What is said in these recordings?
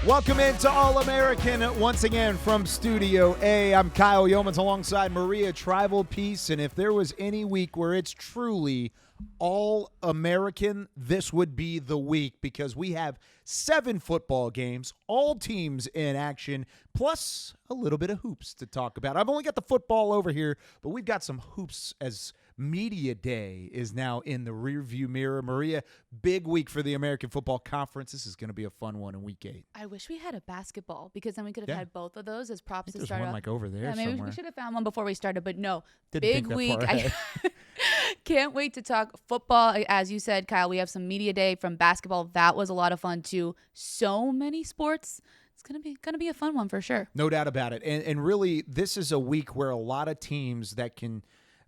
Welcome into All-American once again from Studio A. I'm Kyle Youmans alongside Malia Trivelpeice, and if there was any week where it's truly All-American, this would be the week because we have 7 football games, all teams in action, plus a little bit of hoops to talk about. I've only got the football over here, but we've got some hoops as Media Day is now in the rearview mirror. Maria, big week for the American Football Conference. This is going to be a fun one in Week 8. I wish we had a basketball because then we could have had both of those as props to there's start one off. like over there maybe somewhere. we should have found one before we started, but no. Didn't think big that week. far ahead. I can't wait to talk football. As you said, Kyle, we have some Media Day from basketball. That was a lot of fun too. So many sports. It's gonna be a fun one for sure. No doubt about it. And really, this is a week where a lot of teams that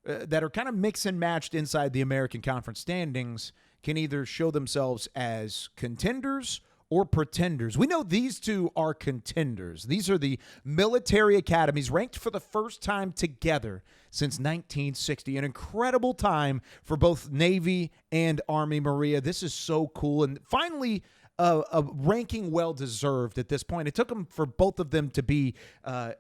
are kind of mix and matched inside the American Conference standings can either show themselves as contenders or pretenders. We know these two are contenders. These are the military academies ranked for the first time together since 1960. An incredible time for both Navy and Army. Maria, this is so cool. And finally, a ranking well-deserved at this point. It took them for both of them to be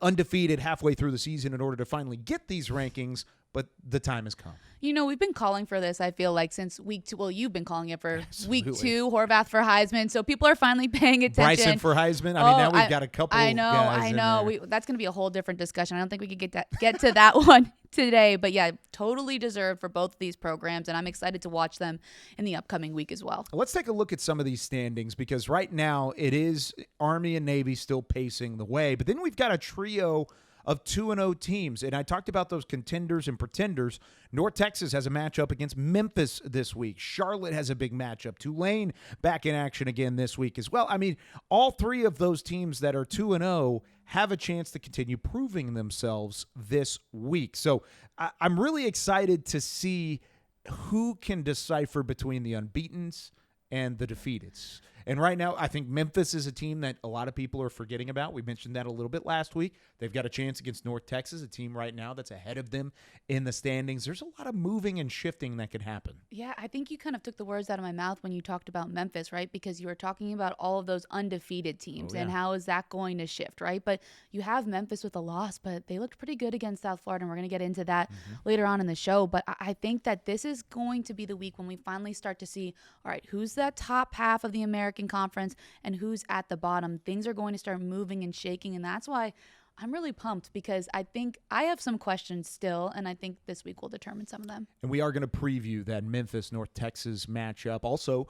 undefeated halfway through the season in order to finally get these rankings, but the time has come. You know, we've been calling for this, I feel like, since week 2. Well, you've been calling it for Absolutely. week 2, Horvath for Heisman. So people are finally paying attention. Bryson for Heisman. I mean, now we've got a couple I know, guys I know. in there. That's going to be a whole different discussion. I don't think we could get to that one today. But yeah, totally deserved for both of these programs, and I'm excited to watch them in the upcoming week as well. Let's take a look at some of these standings because right now it is Army and Navy still pacing the way. But then we've got a trio of 2-0 teams. And I talked about those contenders and pretenders. North Texas has a matchup against Memphis this week. Charlotte has a big matchup. Tulane back in action again this week as well. I mean, all 3 of those teams that are 2-0 have a chance to continue proving themselves this week. So I'm really excited to see who can decipher between the unbeatens and the defeateds. And right now, I think Memphis is a team that a lot of people are forgetting about. We mentioned that a little bit last week. They've got a chance against North Texas, a team right now that's ahead of them in the standings. There's a lot of moving and shifting that could happen. Yeah, I think you kind of took the words out of my mouth when you talked about Memphis, right? Because you were talking about all of those undefeated teams and how is that going to shift, right? But you have Memphis with a loss, but they looked pretty good against South Florida, and we're going to get into that later on in the show. But I think that this is going to be the week when we finally start to see, all right, who's that top half of the American Conference and who's at the bottom. Things are going to start moving and shaking, and that's why I'm really pumped because I think I have some questions still, and I think this week will determine some of them. And we are going to preview that Memphis-North Texas matchup. Also,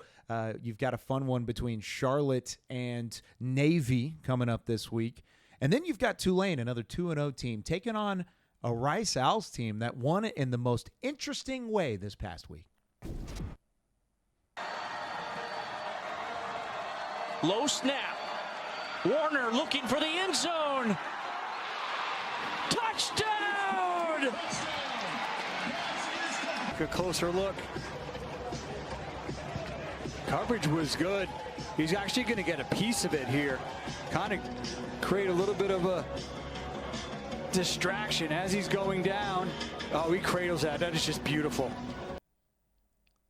you've got a fun one between Charlotte and Navy coming up this week. And then you've got Tulane, another 2-0 team, taking on a Rice Owls team that won it in the most interesting way this past week. Low snap. Warner looking for the end zone. Touchdown! A closer look. Coverage was good. He's actually going to get a piece of it here. Kind of create a little bit of a distraction as he's going down. Oh, he cradles that. That is just beautiful.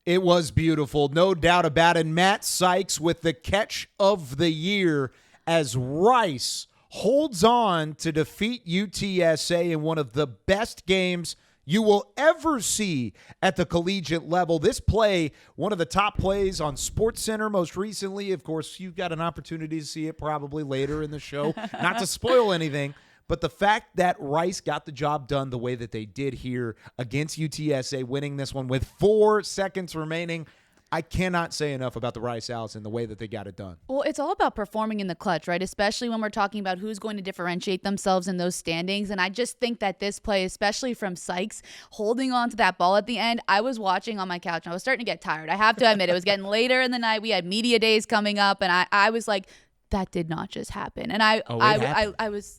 It was beautiful, no doubt about it. Matt Sykes with the catch of the year as Rice holds on to defeat UTSA in one of the best games you will ever see at the collegiate level. This play, one of the top plays on SportsCenter most recently. Of course, you've got an opportunity to see it probably later in the show. Not to spoil anything. But the fact that Rice got the job done the way that they did here against UTSA, winning this one with 4 seconds remaining, I cannot say enough about the Rice Owls and the way that they got it done. Well, it's all about performing in the clutch, right? Especially when we're talking about who's going to differentiate themselves in those standings. And I just think that this play, especially from Sykes, holding on to that ball at the end, I was watching on my couch and I was starting to get tired. I have to admit, it was getting later in the night. We had media days coming up, and I was like, that did not just happen. And I was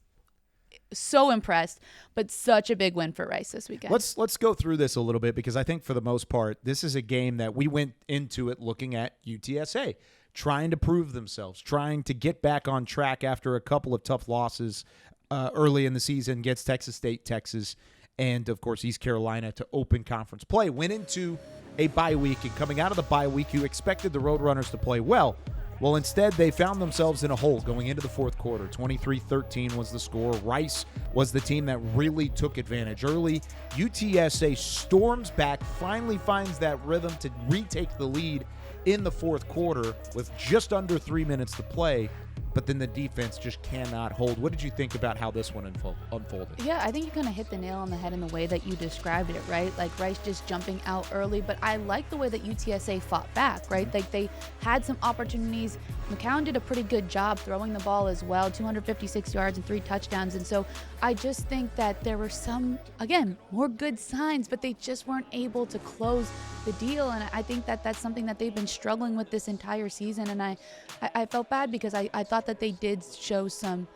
so impressed, but such a big win for Rice this weekend. Let's go through this a little bit because I think for the most part, this is a game that we went into it looking at UTSA, trying to prove themselves, trying to get back on track after a couple of tough losses early in the season against Texas State, Texas, and, of course, East Carolina to open conference play. Went into a bye week, and coming out of the bye week, you expected the Roadrunners to play well. Well, instead, they found themselves in a hole going into the fourth quarter. 23-13 was the score. Rice was the team that really took advantage early. UTSA storms back, finally finds that rhythm to retake the lead in the fourth quarter with just under 3 minutes to play. But then the defense just cannot hold. What did you think about how this one unfolded? Yeah, I think you kind of hit the nail on the head in the way that you described it, right? Like Rice just jumping out early, but I like the way that UTSA fought back, right? Like they had some opportunities. McCown did a pretty good job throwing the ball as well, 256 yards and 3 touchdowns. And so I just think that there were some, again, more good signs, but they just weren't able to close the deal. And I think that that's something that they've been struggling with this entire season. And I felt bad because I thought that they did show some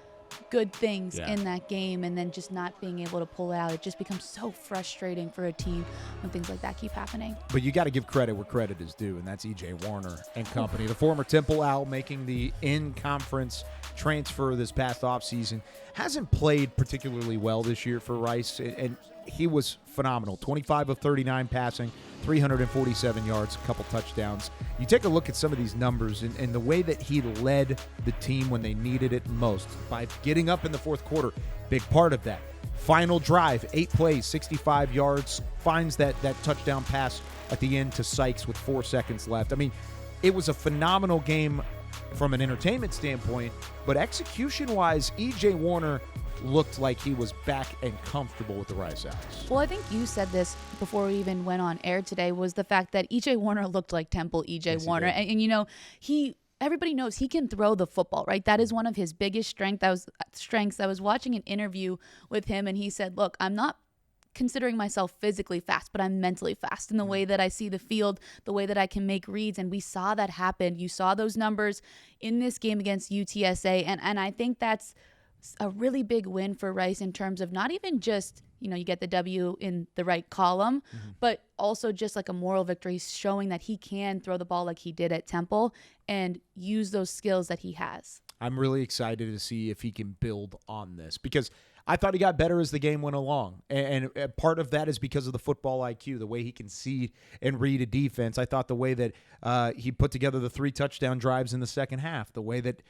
good things in that game, and then just not being able to pull it out. It just becomes so frustrating for a team when things like that keep happening. But you got to give credit where credit is due, and that's E.J. Warner and company. The former Temple Owl making the in-conference transfer this past offseason. Hasn't played particularly well this year for Rice, and he was phenomenal. 25 of 39 passing, 347 yards, a couple touchdowns. You take a look at some of these numbers and the way that he led the team when they needed it most by getting up in the fourth quarter. Big part of that. Final drive, 8 plays, 65 yards, finds that touchdown pass at the end to Sykes with 4 seconds left. I mean, it was a phenomenal game from an entertainment standpoint, but execution-wise, E.J. Warner looked like he was back and comfortable with the Rice Owls. Well, I think you said this before we even went on air today, was the fact that E.J. Warner looked like Temple E.J. Warner. And you know, everybody knows he can throw the football, right? That is one of his biggest strengths. I was watching an interview with him, and he said, look, I'm not considering myself physically fast, but I'm mentally fast in the way that I see the field, the way that I can make reads. And we saw that happen. You saw those numbers in this game against UTSA. And I think that's a really big win for Rice in terms of not even just, you get the W in the right column, but also just like a moral victory, showing that he can throw the ball like he did at Temple and use those skills that he has. I'm really excited to see if he can build on this, because I thought he got better as the game went along. And part of that is because of the football IQ, the way he can see and read a defense. I thought the way that he put together the 3 touchdown drives in the second half, the way that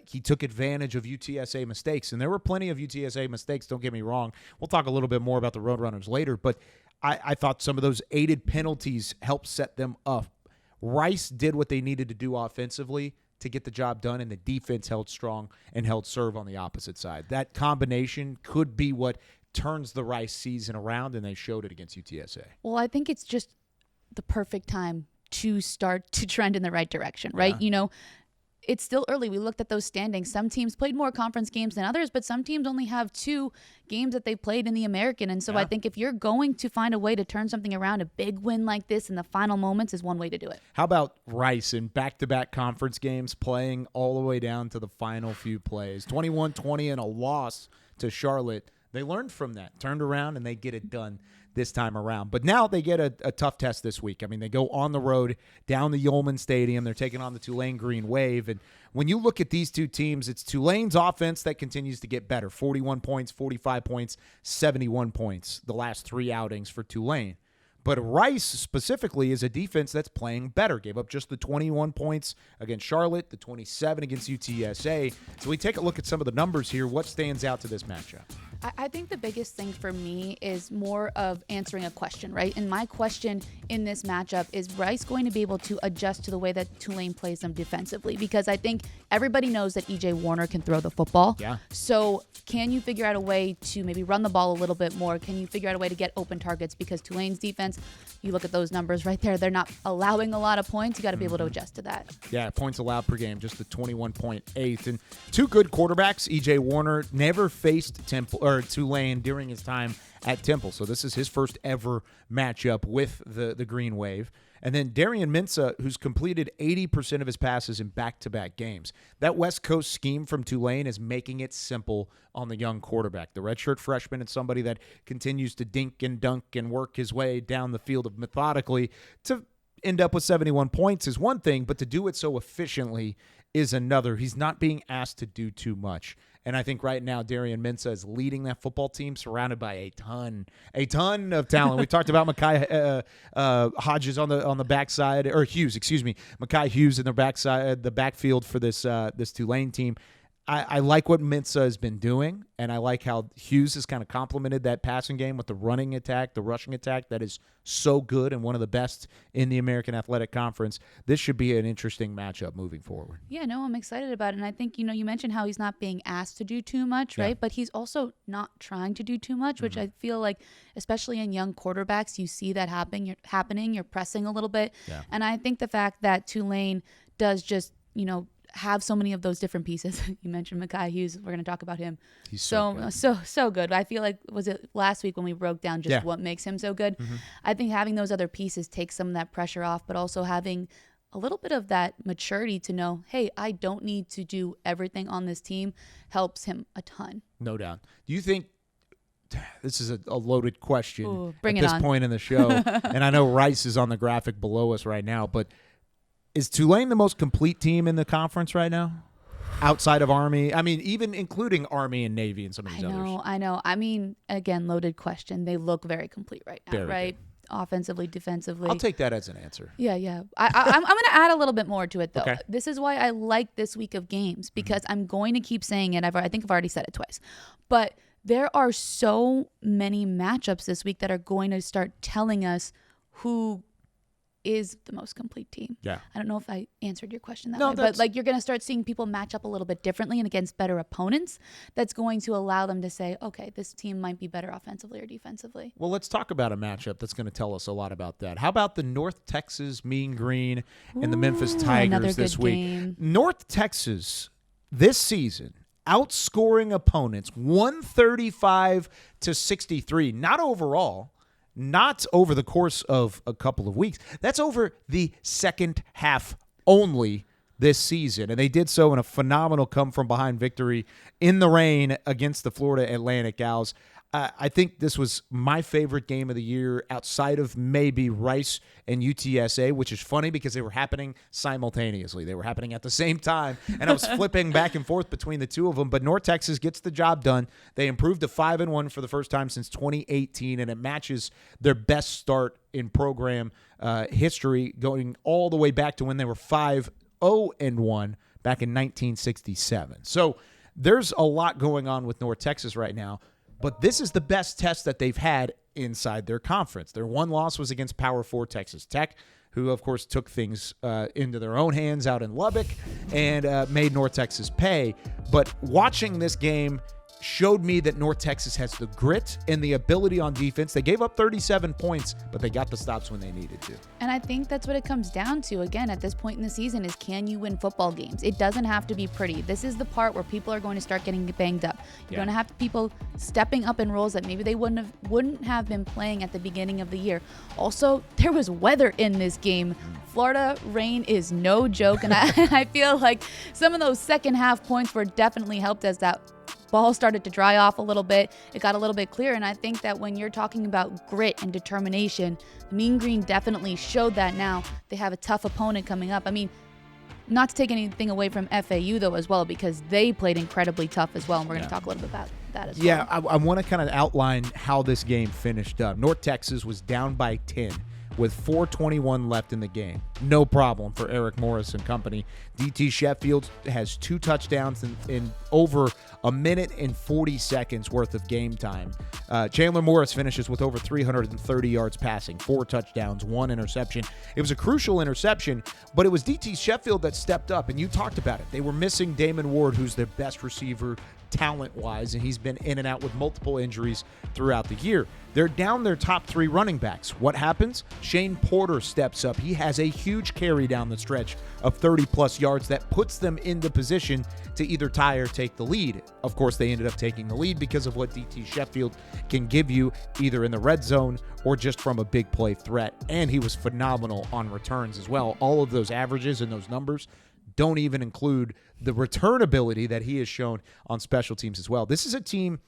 he took advantage of UTSA mistakes. And there were plenty of UTSA mistakes, don't get me wrong. We'll talk a little bit more about the Roadrunners later, but I thought some of those aided penalties helped set them up. Rice did what they needed to do offensively to get the job done, and the defense held strong and held serve on the opposite side. That combination could be what turns the Rice season around, and they showed it against UTSA. Well, I think it's just the perfect time to start to trend in the right direction, right? Yeah. It's still early. We looked at those standings. Some teams played more conference games than others, but some teams only have 2 games that they played in the American. And so I think if you're going to find a way to turn something around, a big win like this in the final moments is one way to do it. How about Rice in back-to-back conference games, playing all the way down to the final few plays? 21-20 and a loss to Charlotte. They learned from that, turned around, and they get it done this time around. But now they get a tough test this week. I mean, they go on the road down the Youmans Stadium. They're taking on the Tulane Green Wave. And when you look at these two teams, it's Tulane's offense that continues to get better. 41 points, 45 points, 71 points the last 3 outings for Tulane. But Rice specifically is a defense that's playing better. Gave up just the 21 points against Charlotte, the 27 against UTSA. So we take a look at some of the numbers here. What stands out to this matchup? I think the biggest thing for me is more of answering a question, right? And my question in this matchup is Rice going to be able to adjust to the way that Tulane plays them defensively? Because I think everybody knows that E.J. Warner can throw the football. Yeah. So can you figure out a way to maybe run the ball a little bit more? Can you figure out a way to get open targets? Because Tulane's defense, you look at those numbers right there, they're not allowing a lot of points. You got to be able to adjust to that. Yeah, points allowed per game, just the 21.8. And 2 good quarterbacks. E.J. Warner never faced Tulane during his time at Temple. So this is his first ever matchup with the Green Wave. And then Darian Mensah, who's completed 80% of his passes in back-to-back games. That West Coast scheme from Tulane is making it simple on the young quarterback. The redshirt freshman is somebody that continues to dink and dunk and work his way down the field methodically to end up with 71 points is one thing, but to do it so efficiently is another. He's not being asked to do too much. And I think right now Darian Mensah is leading that football team, surrounded by a ton of talent. We talked about Mekhi Hodges on the backside, or Hughes, excuse me, Mekhi Hughes in the backfield for this Tulane team. I like what Mensah has been doing, and I like how Hughes has kind of complemented that passing game with the running attack, the rushing attack that is so good and one of the best in the American Athletic Conference. This should be an interesting matchup moving forward. Yeah, no, I'm excited about it. And I think, you mentioned how he's not being asked to do too much, right? But he's also not trying to do too much, which I feel like, especially in young quarterbacks, you see that happening. You're pressing a little bit. Yeah. And I think the fact that Tulane does just, have so many of those different pieces. You mentioned Mekhi Hughes. We're going to talk about him. He's so good. I feel like, was it last week when we broke down just what makes him so good? Mm-hmm. I think having those other pieces takes some of that pressure off, but also having a little bit of that maturity to know, hey, I don't need to do everything on this team helps him a ton. No doubt. Do you think, this is a loaded question at this point in the show, and I know Rice is on the graphic below us right now, but is Tulane the most complete team in the conference right now? Outside of Army? I mean, even including Army and Navy and some of these others. I know. I mean, again, loaded question. They look very complete right now, right? Good. Offensively, defensively. I'll take that as an answer. Yeah. I'm going to add a little bit more to it, though. Okay. This is why I like this week of games, because I'm going to keep saying it. I think I've already said it twice. But there are so many matchups this week that are going to start telling us who is the most complete team. Yeah. I don't know if I answered your question that way, but you're going to start seeing people match up a little bit differently and against better opponents. That's going to allow them to say, okay, this team might be better offensively or defensively. Well, let's talk about a matchup that's going to tell us a lot about that. How about the North Texas Mean Green and the Memphis Tigers this week? Game. North Texas this season outscoring opponents 135-63, not overall, not over the course of a couple of weeks. That's over the second half only this season. And they did so in a phenomenal come-from-behind victory in the rain against the Florida Atlantic Gals. I think this was my favorite game of the year outside of maybe Rice and UTSA, which is funny because they were happening simultaneously. They were happening at the same time, and I was flipping back and forth between the two of them. But North Texas gets the job done. They improved to 5-1 for the first time since 2018, and it matches their best start in program history, going all the way back to when they were 5-0-1 back in 1967. So there's a lot going on with North Texas right now. But this is the best test that they've had inside their conference. Their one loss was against Power 4 Texas Tech, who, of course, took things into their own hands out in Lubbock and made North Texas pay. But watching this game showed me that North Texas has the grit and the ability on defense. They gave up 37 points, but they got the stops when they needed to. And I think that's what it comes down to, again, at this point in the season, is can you win football games? It doesn't have to be pretty. This is the part where people are going to start getting banged up. You're going to have people stepping up in roles that maybe they wouldn't have been playing at the beginning of the year. Also, there was weather in this game. Florida rain is no joke, and I feel like some of those second half points were definitely helped as that ball started to dry off a little bit. It got a little bit clearer, and I think that when you're talking about grit and determination, Mean Green definitely showed that. Now they have a tough opponent coming up. I mean, not to take anything away from FAU, though, as well, because they played incredibly tough as well, and we're going to talk a little bit about that as well. Yeah, I want to kind of outline how this game finished up. North Texas was down by 10 with 4:21 left in the game. No problem for Eric Morris and company. DT Sheffield has 2 touchdowns in over a minute and 40 seconds worth of game time. Chandler Morris finishes with over 330 yards passing, 4 touchdowns, 1 interception. It was a crucial interception, but it was DT Sheffield that stepped up, and you talked about it. They were missing Damon Ward, who's their best receiver talent-wise, and he's been in and out with multiple injuries throughout the year. They're down their top 3 running backs. What happens? Shane Porter steps up. He has a huge carry down the stretch of 30-plus yards that puts them into position to either tie or take the lead. Of course, they ended up taking the lead because of what DT Sheffield can give you either in the red zone or just from a big play threat, and he was phenomenal on returns as well. All of those averages and those numbers don't even include the return ability that he has shown on special teams as well. This is a team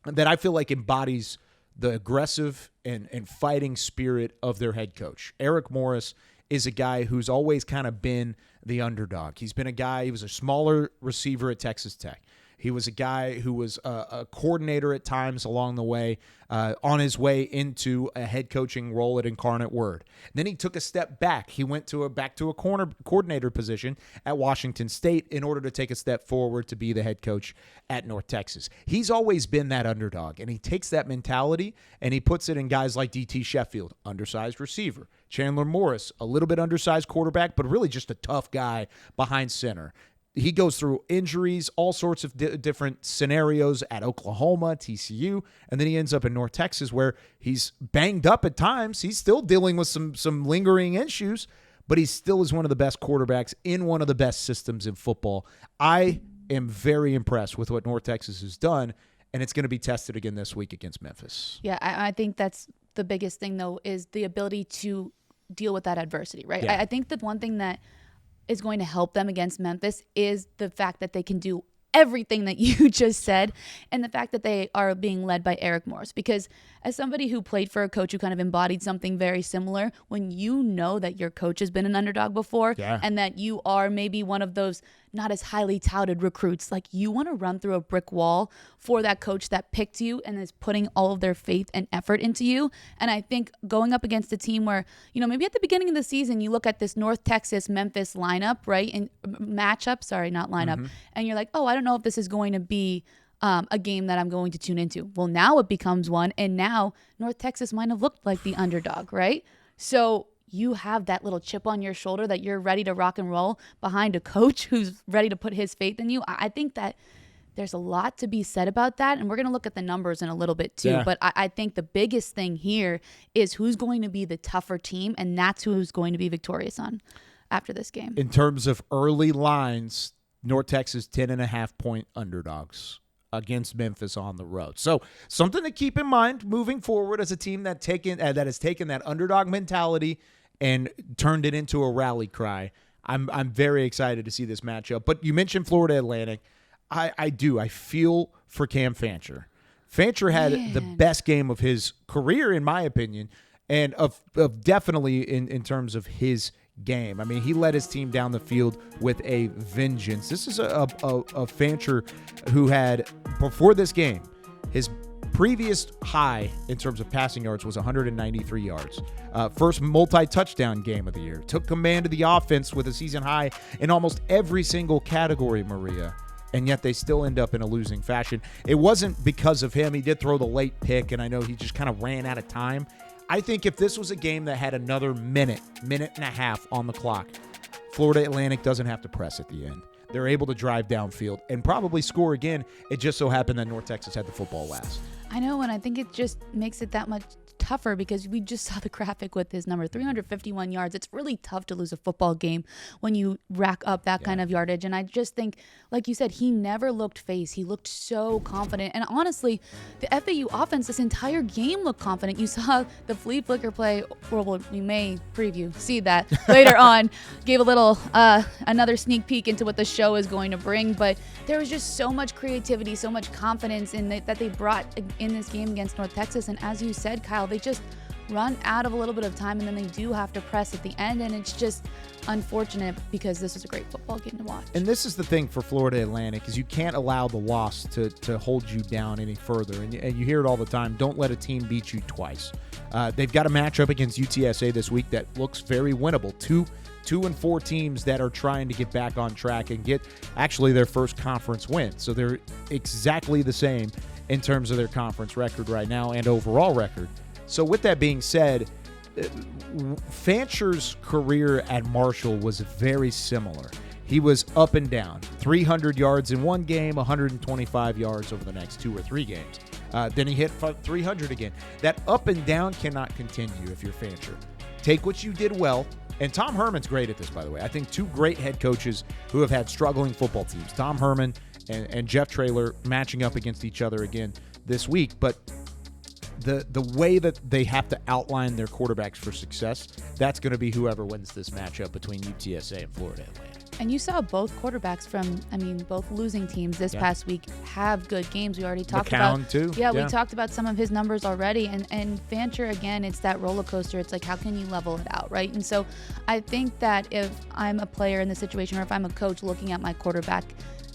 that I feel like embodies the aggressive and fighting spirit of their head coach. Eric Morris is a guy who's always kind of been the underdog. He was a smaller receiver at Texas Tech. He was a guy who was a coordinator at times along the way, on his way into a head coaching role at Incarnate Word. Then he took a step back. He went back to a coordinator position at Washington State in order to take a step forward to be the head coach at North Texas. He's always been that underdog, and he takes that mentality and he puts it in guys like DT Sheffield, undersized receiver. Chandler Morris, a little bit undersized quarterback, but really just a tough guy behind center. He goes through injuries, all sorts of different scenarios at Oklahoma, TCU, and then he ends up in North Texas where he's banged up at times. He's still dealing with some lingering issues, but he still is one of the best quarterbacks in one of the best systems in football. I am very impressed with what North Texas has done, and it's going to be tested again this week against Memphis. Yeah, I think that's the biggest thing, though, is the ability to deal with that adversity, right? Yeah. I think that one thing that is going to help them against Memphis is the fact that they can do everything that you just said, and the fact that they are being led by Eric Morris. Because as somebody who played for a coach who kind of embodied something very similar, when you know that your coach has been an underdog before, and that you are maybe one of those not as highly touted recruits, like, you want to run through a brick wall for that coach that picked you and is putting all of their faith and effort into you. And I think going up against a team where, maybe at the beginning of the season, you look at this North Texas Memphis lineup, right? And matchup, sorry, not lineup. And you're like, oh, I don't know if this is going to be a game that I'm going to tune into. Well, now it becomes one. And now North Texas might have looked like the underdog, right? So you have that little chip on your shoulder that you're ready to rock and roll behind a coach who's ready to put his faith in you. I think that there's a lot to be said about that, and we're going to look at the numbers in a little bit too. Yeah. But I think the biggest thing here is who's going to be the tougher team, and that's who's going to be victorious on after this game. In terms of early lines, North Texas 10.5-point underdogs against Memphis on the road. So something to keep in mind moving forward as a team that has taken that underdog mentality and turned it into a rally cry. I'm very excited to see this matchup. But you mentioned Florida Atlantic. I feel for Cam Fancher. Fancher had the best game of his career, in my opinion, and of definitely in terms of his game. I mean, he led his team down the field with a vengeance. This is a Fancher who had, before this game, his previous high in terms of passing yards was 193 yards. First multi-touchdown game of the year. Took command of the offense with a season high in almost every single category, Maria. And yet they still end up in a losing fashion. It wasn't because of him. He did throw the late pick, and I know he just kind of ran out of time. I think if this was a game that had another minute and a half on the clock, Florida Atlantic doesn't have to press at the end. They're able to drive downfield and probably score again. It just so happened that North Texas had the football last. I know, and I think it just makes it that much tougher because we just saw the graphic with his number, 351 yards. It's really tough to lose a football game when you rack up that kind of yardage. And I just think, like you said, he never looked phased. He looked so confident. And honestly, the FAU offense this entire game looked confident. You saw the flea flicker play, or we may see that later on, gave a little, another sneak peek into what the show is going to bring. But there was just so much creativity, so much confidence that they brought in this game against North Texas. And as you said, Kyle, they just run out of a little bit of time, and then they do have to press at the end, and it's just unfortunate because this is a great football game to watch. And this is the thing for Florida Atlantic is you can't allow the loss to hold you down any further, and you hear it all the time. Don't let a team beat you twice. They've got a matchup against UTSA this week that looks very winnable. 2-4 teams that are trying to get back on track and get actually their first conference win. So they're exactly the same in terms of their conference record right now and overall record. So with that being said, Fancher's career at Marshall was very similar. He was up and down, 300 yards in one game, 125 yards over the next 2 or 3 games. Then he hit 300 again. That up and down cannot continue if you're Fancher. Take what you did well. And Tom Herman's great at this, by the way. I think 2 great head coaches who have had struggling football teams, Tom Herman and Jeff Traylor, matching up against each other again this week. But the way that they have to outline their quarterbacks for success, that's going to be whoever wins this matchup between UTSA and Florida Atlantic. And you saw both quarterbacks from, both losing teams this past week have good games. We already talked about too. Yeah, we talked about some of his numbers already. And Fancher, again, it's that roller coaster. It's like, how can you level it out, right? And so I think that if I'm a player in the situation, or if I'm a coach looking at my quarterback,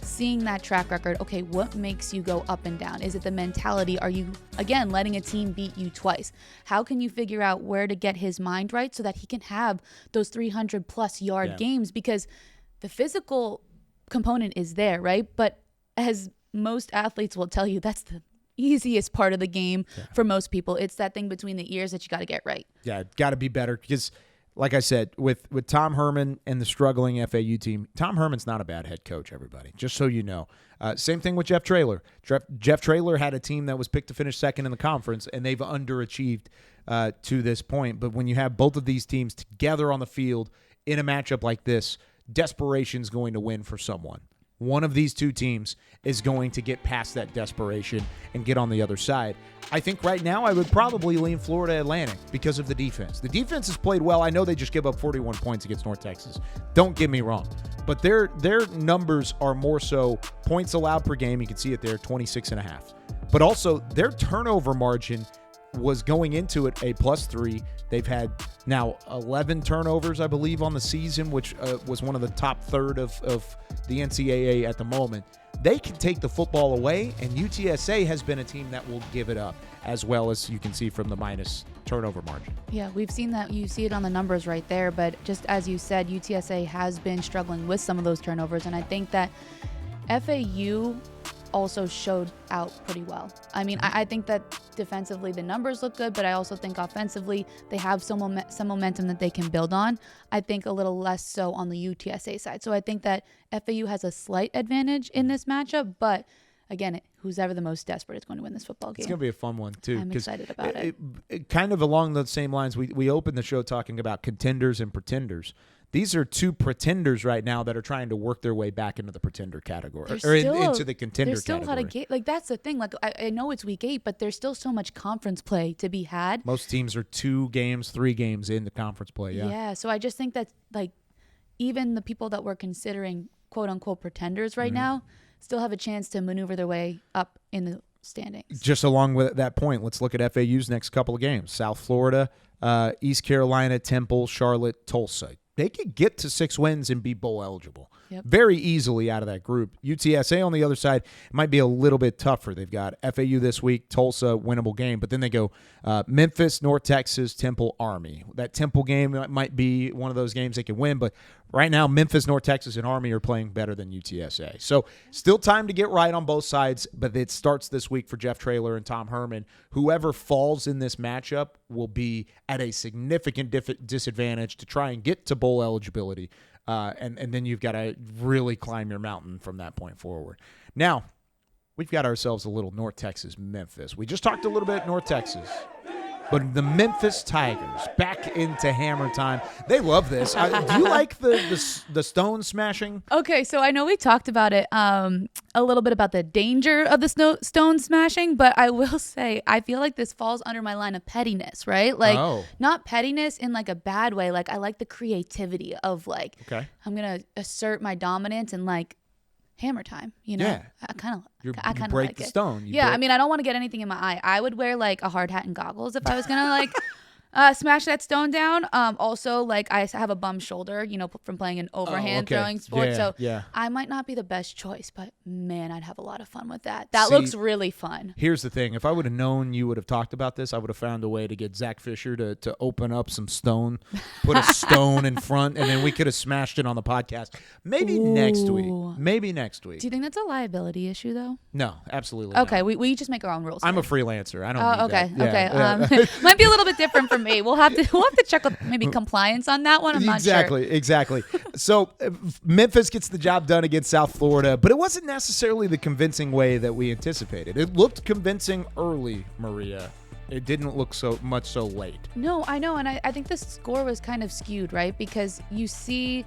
seeing that track record, okay, what makes you go up and down? Is it the mentality? Are you, again, letting a team beat you twice? How can you figure out where to get his mind right so that he can have those 300-plus yard games? Because the physical component is there, right? But as most athletes will tell you, that's the easiest part of the game for most people. It's that thing between the ears that you got to get right. Yeah, got to be better because, like I said, with Tom Herman and the struggling FAU team, Tom Herman's not a bad head coach, everybody, just so you know. Same thing with Jeff Traylor. Jeff Traylor had a team that was picked to finish second in the conference, and they've underachieved to this point. But when you have both of these teams together on the field in a matchup like this, desperation's going to win for someone. One of these two teams is going to get past that desperation and get on the other side. I think right now I would probably lean Florida Atlantic because of the defense. The defense has played well. I know they just give up 41 points against North Texas. Don't get me wrong. But their numbers are more so points allowed per game. You can see it there, 26.5. But also their turnover margin was going into it a +3. They've had now 11 turnovers, I believe, on the season, which was one of the top third of the NCAA at the moment. They can take the football away, and UTSA has been a team that will give it up, as well as you can see from the minus turnover margin. Yeah, we've seen that. You see it on the numbers right there, but just as you said, UTSA has been struggling with some of those turnovers, and I think that FAU also showed out pretty well. I think that defensively the numbers look good, but I also think offensively they have some momentum that they can build on. I think a little less so on the UTSA side. So I think that FAU has a slight advantage in this matchup, but again, who's ever the most desperate is going to win this football game. It's going to be a fun one, too. I'm excited about it. Kind of along the same lines, we opened the show talking about contenders and pretenders. These are two pretenders right now that are trying to work their way back into the pretender category into the contender category. There's still a lot of that's the thing. Like I know it's week 8, but there's still so much conference play to be had. Most teams are 2 games, 3 games in the conference play. Yeah. So I just think that even the people that we're considering quote unquote pretenders right now still have a chance to maneuver their way up in the standings. Just along with that point, let's look at FAU's next couple of games: South Florida, East Carolina, Temple, Charlotte, Tulsa. They could get to 6 wins and be bowl eligible very easily out of that group. UTSA on the other side might be a little bit tougher. They've got FAU this week, Tulsa, winnable game, but then they go Memphis, North Texas, Temple, Army. That Temple game might be one of those games they can win, but right now Memphis, North Texas, and Army are playing better than UTSA. So still time to get right on both sides, but it starts this week for Jeff Traylor and Tom Herman. Whoever falls in this matchup will be at a significant disadvantage to try and get to bowl eligibility. And then you've got to really climb your mountain from that point forward. Now, we've got ourselves a little North Texas Memphis. We just talked a little bit North Texas. But the Memphis Tigers back into hammer time. They love this. Do you like the stone smashing? Okay, so I know we talked about it a little bit about the danger of the stone smashing, but I will say I feel like this falls under my line of pettiness, right? Like not pettiness in like a bad way. Like I like the creativity of like I'm gonna assert my dominance and like hammer time, you know? Yeah. I kind of break like the it. stone. I mean, I don't want to get anything in my eye. I would wear like a hard hat and goggles if I was gonna like smash that stone down. Also, like I have a bum shoulder, you know, from playing an overhand throwing sport. I might not be the best choice, but man, I'd have a lot of fun with that. That looks really fun. Here's the thing. If I would have known you would have talked about this, I would have found a way to get Zach Fisher to open up some stone, put a stone in front, and then we could have smashed it on the podcast. Maybe next week. Do you think that's a liability issue, though? No, absolutely not. Okay, we just make our own rules. I'm a freelancer. I don't need that. Okay. Might be a little bit different for me. We'll have to check with maybe compliance on that one. I'm not sure. Exactly. So Memphis gets the job done against South Florida, but it wasn't necessarily the convincing way that we anticipated. It looked convincing early, Maria. It didn't look so late. No, I know, and I think the score was kind of skewed, right? Because you see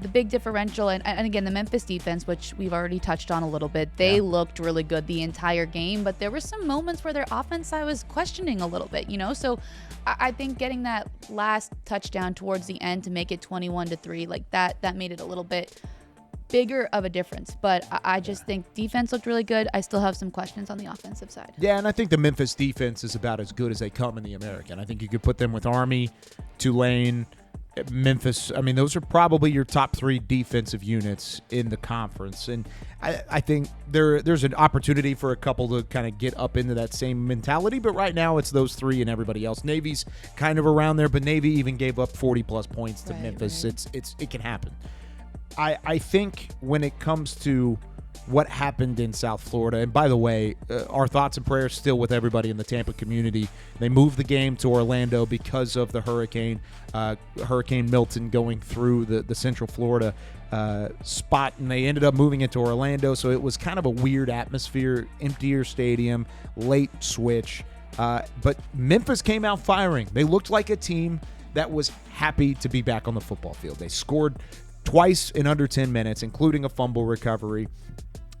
the big differential, and again, the Memphis defense, which we've already touched on a little bit, they looked really good the entire game, but there were some moments where their offense I was questioning a little bit, so I think getting that last touchdown towards the end to make it 21-3, like that made it a little bit bigger of a difference. But I just think defense looked really good. I still have some questions on the offensive side. Yeah, and I think the Memphis defense is about as good as they come in the American. I think you could put them with Army, Tulane, Memphis. I mean, those are probably your top 3 defensive units in the conference. And I think there's an opportunity for a couple to kind of get up into that same mentality. But right now it's those 3 and everybody else. Navy's kind of around there, but Navy even gave up 40-plus points to Memphis. Right. It can happen. I think when it comes to what happened in South Florida, and by the way, our thoughts and prayers still with everybody in the Tampa community. They moved the game to Orlando because of the hurricane, Hurricane Milton going through the Central Florida spot, and they ended up moving it to Orlando. So it was kind of a weird atmosphere, emptier stadium, late switch. But Memphis came out firing. They looked like a team that was happy to be back on the football field. They scored twice in under 10 minutes, including a fumble recovery.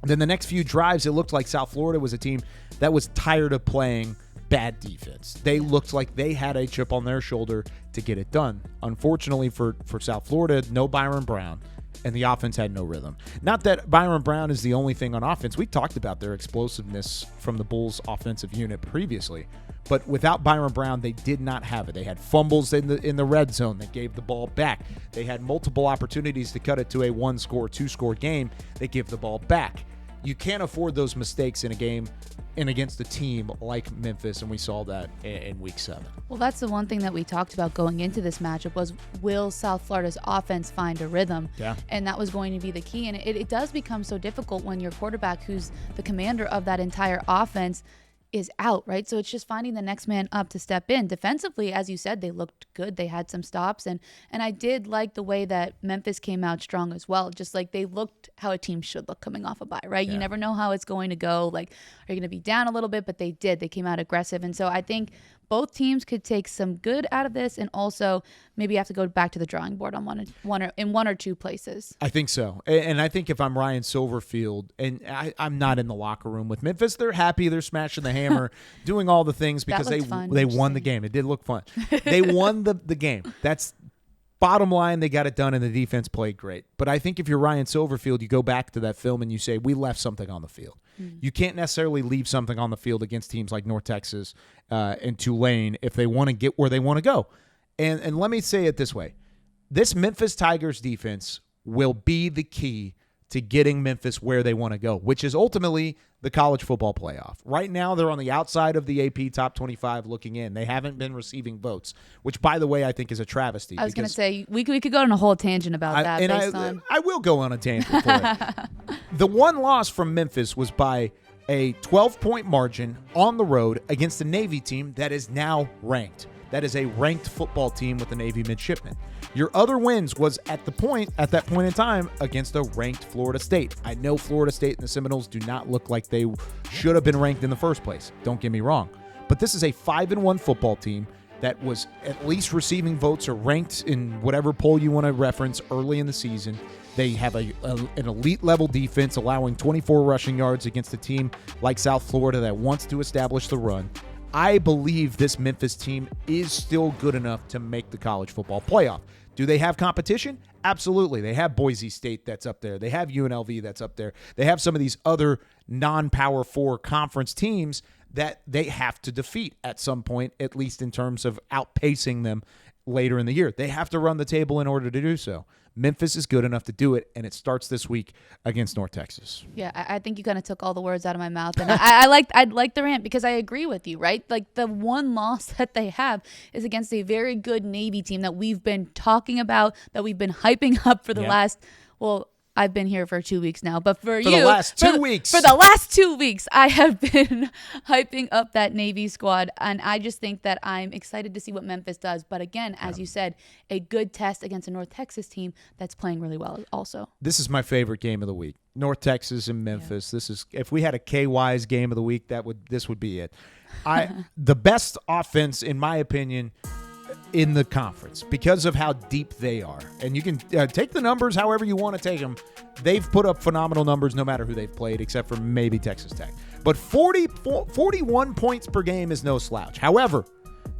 Then the next few drives, it looked like South Florida was a team that was tired of playing bad defense. They looked like they had a chip on their shoulder to get it done. Unfortunately for South Florida, no Byron Brown, and the offense had no rhythm. Not that Byron Brown is the only thing on offense. We talked about their explosiveness from the Bulls offensive unit previously, but without Byron Brown, they did not have it. They had fumbles in the red zone that gave the ball back. They had multiple opportunities to cut it to a 1-score, 2-score game. They give the ball back. You can't afford those mistakes in a game and against a team like Memphis, and we saw that in Week 7. Well, that's the one thing that we talked about going into this matchup was, will South Florida's offense find a rhythm? Yeah. And that was going to be the key. And it does become so difficult when your quarterback, who's the commander of that entire offense, is out, right? So it's just finding the next man up to step in. Defensively, as you said, they looked good. They had some stops, and I did like the way that Memphis came out strong as well. Just like they looked how a team should look coming off a bye, right? Yeah. You never know how it's going to go. Like, are you going to be down a little bit? But they did. They came out aggressive, and so I think both teams could take some good out of this, and also maybe have to go back to the drawing board on one or two places. I think so. And I think if I'm Ryan Silverfield, and I'm not in the locker room with Memphis, they're happy, they're smashing the hammer, doing all the things because they won the game. It did look fun. They won the game. That's bottom line. They got it done, and the defense played great. But I think if you're Ryan Silverfield, you go back to that film and you say, we left something on the field. You can't necessarily leave something on the field against teams like North Texas and Tulane if they want to get where they want to go. And let me say it this way. This Memphis Tigers defense will be the key to getting Memphis where they want to go, which is ultimately the college football playoff. Right now, they're on the outside of the AP top 25 looking in. They haven't been receiving votes, which, by the way, I think is a travesty. I was going to say, we could go on a whole tangent about that. I will go on a tangent for it. The one loss from Memphis was by a 12-point margin on the road against a Navy team that is now ranked. That is a ranked football team with a Navy midshipman. Your other wins was at that point in time against a ranked Florida State. I know Florida State and the Seminoles do not look like they should have been ranked in the first place. Don't get me wrong. But this is a 5-1 football team that was at least receiving votes or ranked in whatever poll you want to reference early in the season. They have an elite level defense, allowing 24 rushing yards against a team like South Florida that wants to establish the run. I believe this Memphis team is still good enough to make the college football playoff. Do they have competition? Absolutely. They have Boise State that's up there. They have UNLV that's up there. They have some of these other non-Power 4 conference teams that they have to defeat at some point, at least in terms of outpacing them later in the year. They have to run the table in order to do so. Memphis is good enough to do it, and it starts this week against North Texas. Yeah, I think you kind of took all the words out of my mouth, and I'd like the rant because I agree with you, right? Like, the one loss that they have is against a very good Navy team that we've been talking about, that we've been hyping up for the last, I've been here for 2 weeks now, but for the last 2 weeks. For the last 2 weeks, I have been hyping up that Navy squad, and I just think that I'm excited to see what Memphis does. But again, as you said, a good test against a North Texas team that's playing really well also. This is my favorite game of the week. North Texas and Memphis. Yeah. This is, if we had a KY's game of the week, this would be it. The best offense, in my opinion, in the conference because of how deep they are. And you can take the numbers however you want to take them. They've put up phenomenal numbers no matter who they've played, except for maybe Texas Tech. But 41 points per game is no slouch. However,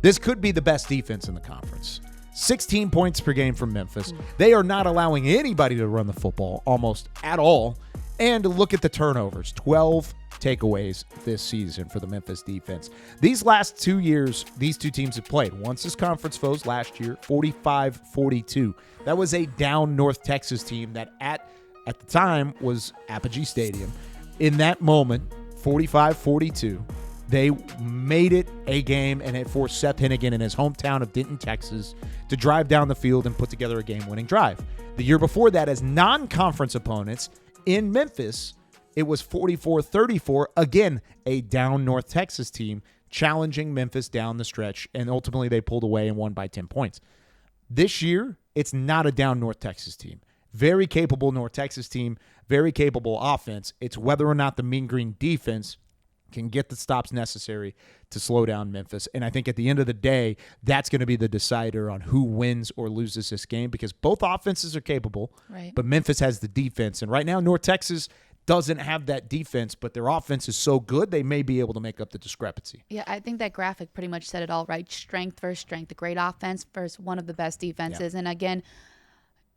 this could be the best defense in the conference. 16 points per game from Memphis. They are not allowing anybody to run the football almost at all. And look at the turnovers. 12 takeaways this season for the Memphis defense. These last 2 years, these two teams have played. Once as conference foes last year, 45-42. That was a down North Texas team that at the time was Apogee Stadium. In that moment, 45-42, they made it a game, and it forced Seth Hennigan in his hometown of Denton, Texas, to drive down the field and put together a game-winning drive. The year before that, as non-conference opponents in Memphis, it was 44-34. Again, a down North Texas team challenging Memphis down the stretch, and ultimately they pulled away and won by 10 points. This year, it's not a down North Texas team. Very capable North Texas team, very capable offense. It's whether or not the Mean Green defense can get the stops necessary to slow down Memphis. And I think at the end of the day, that's going to be the decider on who wins or loses this game, because both offenses are capable, right, but Memphis has the defense. And right now, North Texas doesn't have that defense, but their offense is so good, they may be able to make up the discrepancy. Yeah, I think that graphic pretty much said it all, right? Strength versus strength, a great offense versus one of the best defenses. Yeah. And again,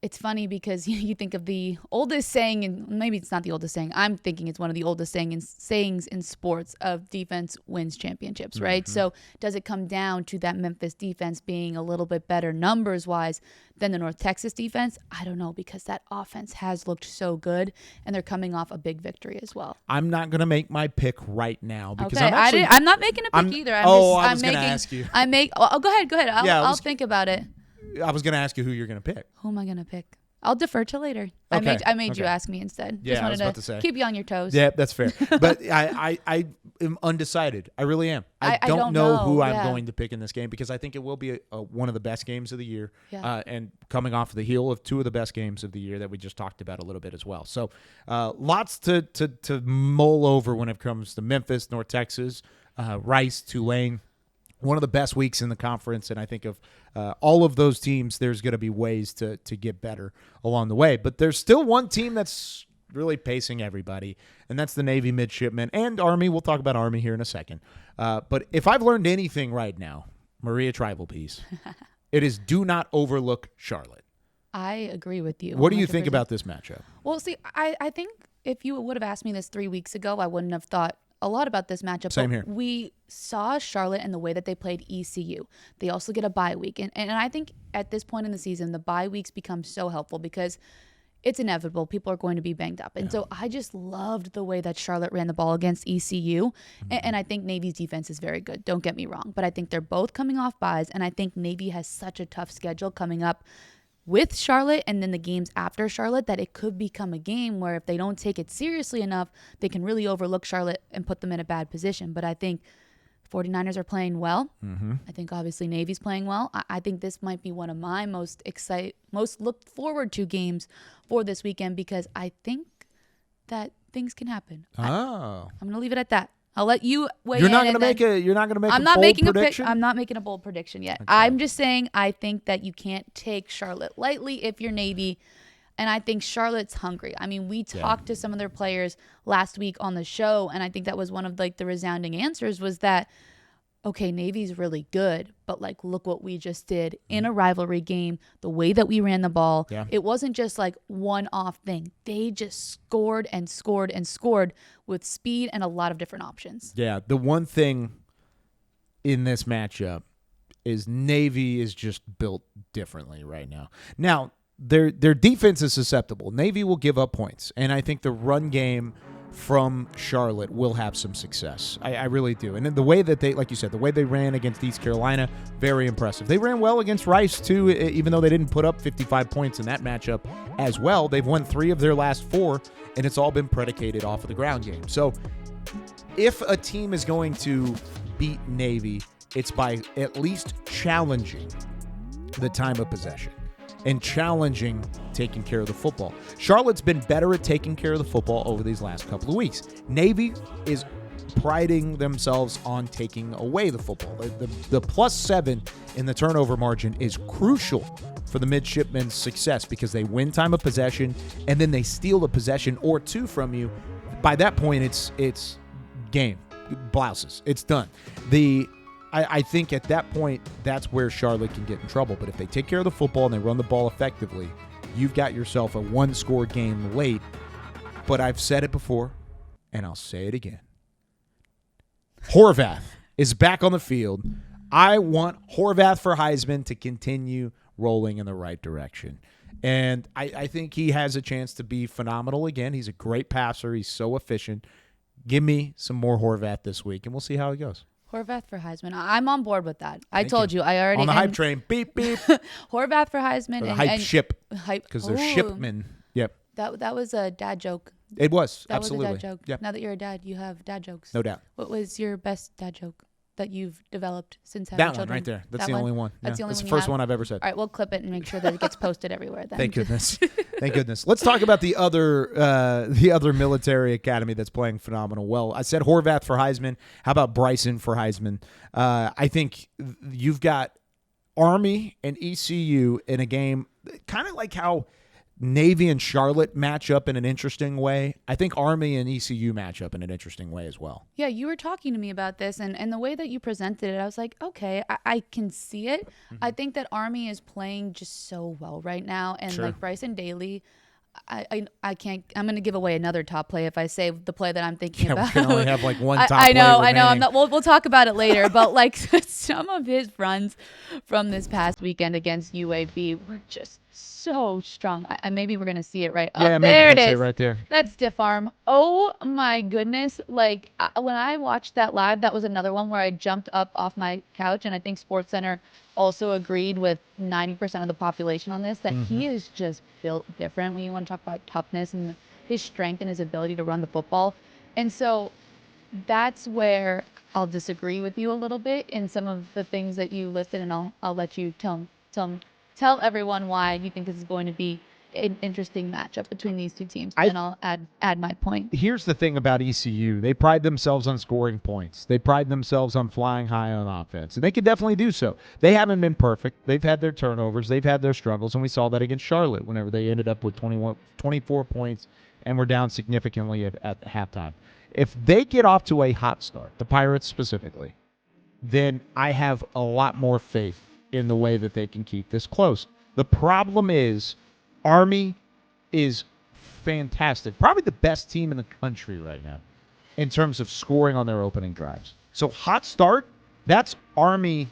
it's funny because you think of the oldest saying, and maybe it's not the oldest saying, I'm thinking it's one of the oldest sayings in sports of defense wins championships, right? Mm-hmm. So does it come down to that Memphis defense being a little bit better numbers-wise than the North Texas defense? I don't know, because that offense has looked so good, and they're coming off a big victory as well. I'm not going to make my pick right now because okay, I'm not making a pick either. I was going to ask you. Go ahead. I'll think about it. I was going to ask you who you're going to pick. Who am I going to pick? I'll defer till later. Okay. I made you ask me instead. Yeah, Just wanted I was about to say. Keep you on your toes. Yeah, that's fair. But I am undecided. I really am. I don't know who I'm going to pick in this game, because I think it will be one of the best games of the year, and coming off the heel of two of the best games of the year that we just talked about a little bit as well. So lots to mull over when it comes to Memphis, North Texas, Rice-Tulane. One of the best weeks in the conference, and I think of all of those teams, there's going to be ways to get better along the way. But there's still one team that's really pacing everybody, and that's the Navy midshipmen and Army. We'll talk about Army here in a second. But if I've learned anything right now, Maria Trivelpeice, it is do not overlook Charlotte. I agree with you. What do you think about this matchup? Well, see, I think if you would have asked me this 3 weeks ago, I wouldn't have thought a lot about this matchup. Same here. We saw Charlotte and the way that they played ECU. They also get a bye week. And I think at this point in the season, the bye weeks become so helpful because it's inevitable. People are going to be banged up. And so I just loved the way that Charlotte ran the ball against ECU. Mm-hmm. And I think Navy's defense is very good. Don't get me wrong. But I think they're both coming off byes. And I think Navy has such a tough schedule coming up with Charlotte and then the games after Charlotte that it could become a game where if they don't take it seriously enough, they can really overlook Charlotte and put them in a bad position. But I think 49ers are playing well. Mm-hmm. I think obviously Navy's playing well. I think this might be one of my most looked forward to games for this weekend, because I think that things can happen. I'm going to leave it at that. I'll let you weigh in. You're not going to make a bold prediction? I'm not making a bold prediction yet. Okay. I'm just saying I think that you can't take Charlotte lightly if you're Navy, and I think Charlotte's hungry. I mean, we talked to some of their players last week on the show, and I think that was one of the resounding answers was that, okay, Navy's really good, but look what we just did in a rivalry game, the way that we ran the ball. Yeah. It wasn't just one-off thing. They just scored and scored and scored with speed and a lot of different options. Yeah, the one thing in this matchup is Navy is just built differently right now. Now, their defense is susceptible. Navy will give up points, and I think the run game from Charlotte will have some success. I really do. And then the way that they, like you said, the way they ran against East Carolina, very impressive. They ran well against Rice, too, even though they didn't put up 55 points in that matchup as well. They've won 3 of their last 4, and it's all been predicated off of the ground game. So if a team is going to beat Navy, it's by at least challenging the time of possession and challenging taking care of the football. Charlotte's been better at taking care of the football over these last couple of weeks. Navy is priding themselves on taking away the football. The +7 in the turnover margin is crucial for the midshipmen's success because they win time of possession and then they steal a possession or two from you. By that point, it's game. Blouses. It's done. I think at that point, that's where Charlotte can get in trouble. But if they take care of the football and they run the ball effectively, you've got yourself a one-score game late. But I've said it before, and I'll say it again. Horvath is back on the field. I want Horvath for Heisman to continue rolling in the right direction. And I think he has a chance to be phenomenal again. He's a great passer. He's so efficient. Give me some more Horvath this week, and we'll see how it goes. Horvath for Heisman. I'm on board with that. I Thank told you. I already on the hype train. Beep beep. Horvath for Heisman. Or the hype ship. Hype because they're shipmen. Yep. That was a dad joke. It was. That absolutely. was a dad joke. Yep. Now that you're a dad, you have dad jokes. No doubt. What was your best dad joke that you've developed since having that children? one right there. That's that the only one. That's the only That's one. the first one I've ever said. All right, we'll clip it and make sure that it gets posted everywhere. Then. Thank goodness. Thank goodness. Let's talk about the other military academy that's playing phenomenal. Well, I said Horvath for Heisman. How about Bryson for Heisman? I think you've got Army and ECU in a game, kind of like how Navy and Charlotte match up in an interesting way. I think Army and ECU match up in an interesting way as well. Yeah, you were talking to me about this, and the way that you presented it, I was like, okay, I can see it. Mm-hmm. I think that Army is playing just so well right now, and sure. like Bryson Daly, I can't. I'm going to give away another top play if I say the play that I'm thinking about. We can only have like one top I know. play I'm not. We'll talk about it later. But like some of his runs from this past weekend against UAB were just so strong. Maybe we're gonna see it right. Yeah, there it is. Right there. That stiff arm. Oh my goodness! Like when I watched that live, that was another one where I jumped up off my couch, and I think SportsCenter also agreed with 90% of the population on this that he is just built different when you want to talk about toughness and his strength and his ability to run the football. And so that's where I'll disagree with you a little bit in some of the things that you listed, and I'll let you tell everyone why you think this is going to be an interesting matchup between these two teams, and I'll add my point. Here's the thing about ECU. They pride themselves on scoring points. They pride themselves on flying high on offense, and they could definitely do so. They haven't been perfect. They've had their turnovers. They've had their struggles, and we saw that against Charlotte whenever they ended up with 24 points and were down significantly at halftime. If they get off to a hot start, the Pirates specifically, then I have a lot more faith in the way that they can keep this close. The problem is Army is fantastic. Probably the best team in the country right now in terms of scoring on their opening drives. So hot start, that's Army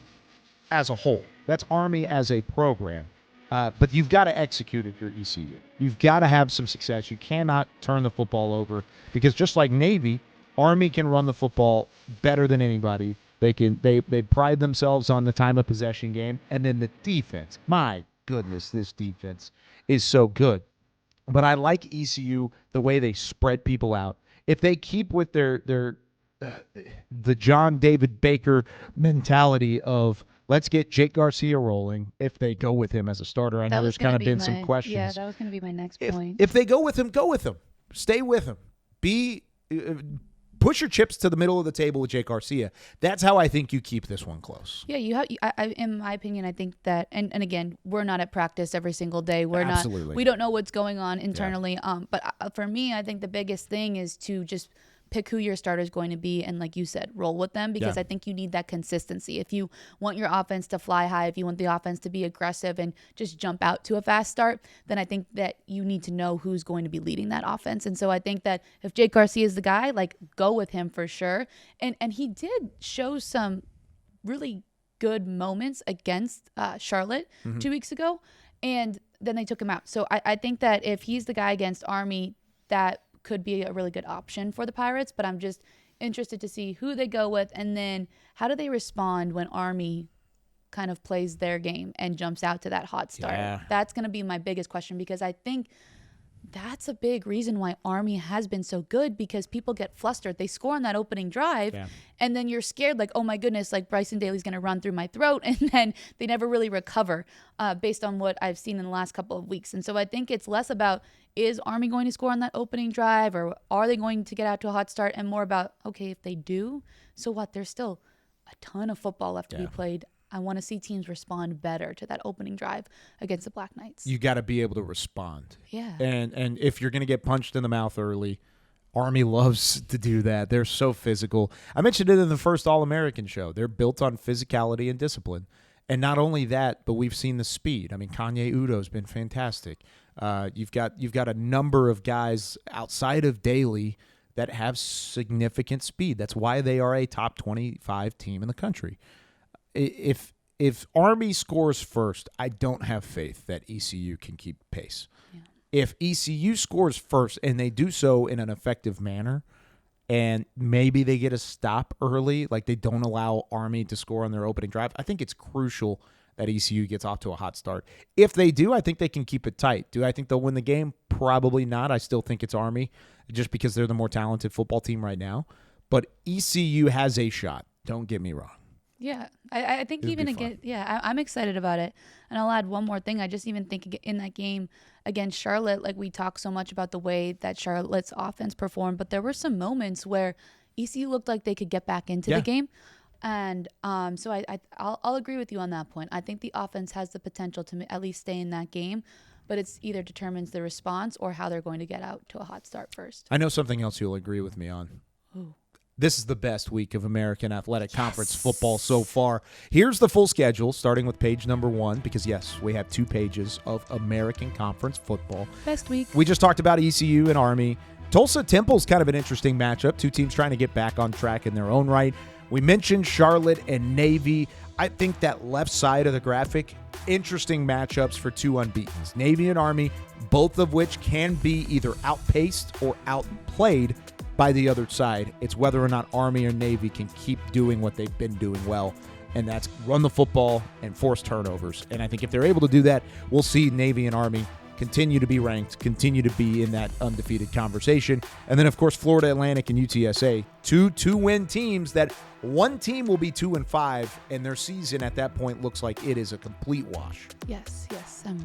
as a whole. That's Army as a program. But you've got to execute if you're ECU. You've got to have some success. You cannot turn the football over because just like Navy, Army can run the football better than anybody. They pride themselves on the time of possession game, and then the defense. My goodness, this defense is so good. But I like ECU the way they spread people out. If they keep with the John David Baker mentality of let's get Jake Garcia rolling, if they go with him as a starter. I know there's kind of been some questions. Yeah, that was going to be my next point. If they go with him, go with him. Stay with him. Push your chips to the middle of the table with Jake Garcia. That's how I think you keep this one close. Yeah, in my opinion, I think that, and again, we're not at practice every single day. Absolutely. We don't know what's going on internally. Yeah. But for me, I think the biggest thing is to just pick who your starter is going to be and, like you said, roll with them because I think you need that consistency. If you want your offense to fly high, if you want the offense to be aggressive and just jump out to a fast start, then I think that you need to know who's going to be leading that offense. And so I think that if Jake Garcia is the guy, like, go with him for sure. And he did show some really good moments against Charlotte 2 weeks ago, and then they took him out. So I think that if he's the guy against Army, that could be a really good option for the Pirates, but I'm just interested to see who they go with and then how do they respond when Army kind of plays their game and jumps out to that hot start. Yeah. That's going to be my biggest question because I think that's a big reason why Army has been so good, because people get flustered. They score on that opening drive, and then you're scared, like, oh my goodness, like Bryson Daly's going to run through my throat, and then they never really recover based on what I've seen in the last couple of weeks. And so I think it's less about, is Army going to score on that opening drive, or are they going to get out to a hot start, and more about, okay, if they do, so what? There's still a ton of football left to be played. I want to see teams respond better to that opening drive against the Black Knights. You got to be able to respond. Yeah. And if you're going to get punched in the mouth early, Army loves to do that. They're so physical. I mentioned it in the first All-American show. They're built on physicality and discipline. And not only that, but we've seen the speed. I mean, Kanye Udo's been fantastic. You've got a number of guys outside of Daly that have significant speed. That's why they are a top 25 team in the country. If Army scores first, I don't have faith that ECU can keep pace. Yeah. If ECU scores first and they do so in an effective manner, and maybe they get a stop early, like they don't allow Army to score on their opening drive, I think it's crucial that ECU gets off to a hot start. If they do, I think they can keep it tight. Do I think they'll win the game? Probably not. I still think it's Army, just because they're the more talented football team right now. But ECU has a shot. Don't get me wrong. Yeah, I think even again, I'm excited about it. And I'll add one more thing. I just even think in that game against Charlotte, like we talk so much about the way that Charlotte's offense performed, but there were some moments where ECU looked like they could get back into the game. And so I'll agree with you on that point. I think the offense has the potential to at least stay in that game, but it's either determines the response or how they're going to get out to a hot start first. I know something else you'll agree with me on. Ooh. This is the best week of American Athletic Conference football so far. Here's the full schedule, starting with page number 1, because, yes, we have 2 pages of American Conference football. Best week. We just talked about ECU and Army. Tulsa-Temple's kind of an interesting matchup. 2 teams trying to get back on track in their own right. We mentioned Charlotte and Navy. I think that left side of the graphic, interesting matchups for 2 unbeatens. Navy and Army, both of which can be either outpaced or outplayed by the other side. It's whether or not Army or Navy can keep doing what they've been doing well, and that's run the football and force turnovers. And I think if they're able to do that, we'll see Navy and Army continue to be ranked, continue to be in that undefeated conversation. And then, of course, Florida Atlantic and UTSA, 2 two-win teams that one team will be 2-5, and their season at that point looks like it is a complete wash. Yes. I'm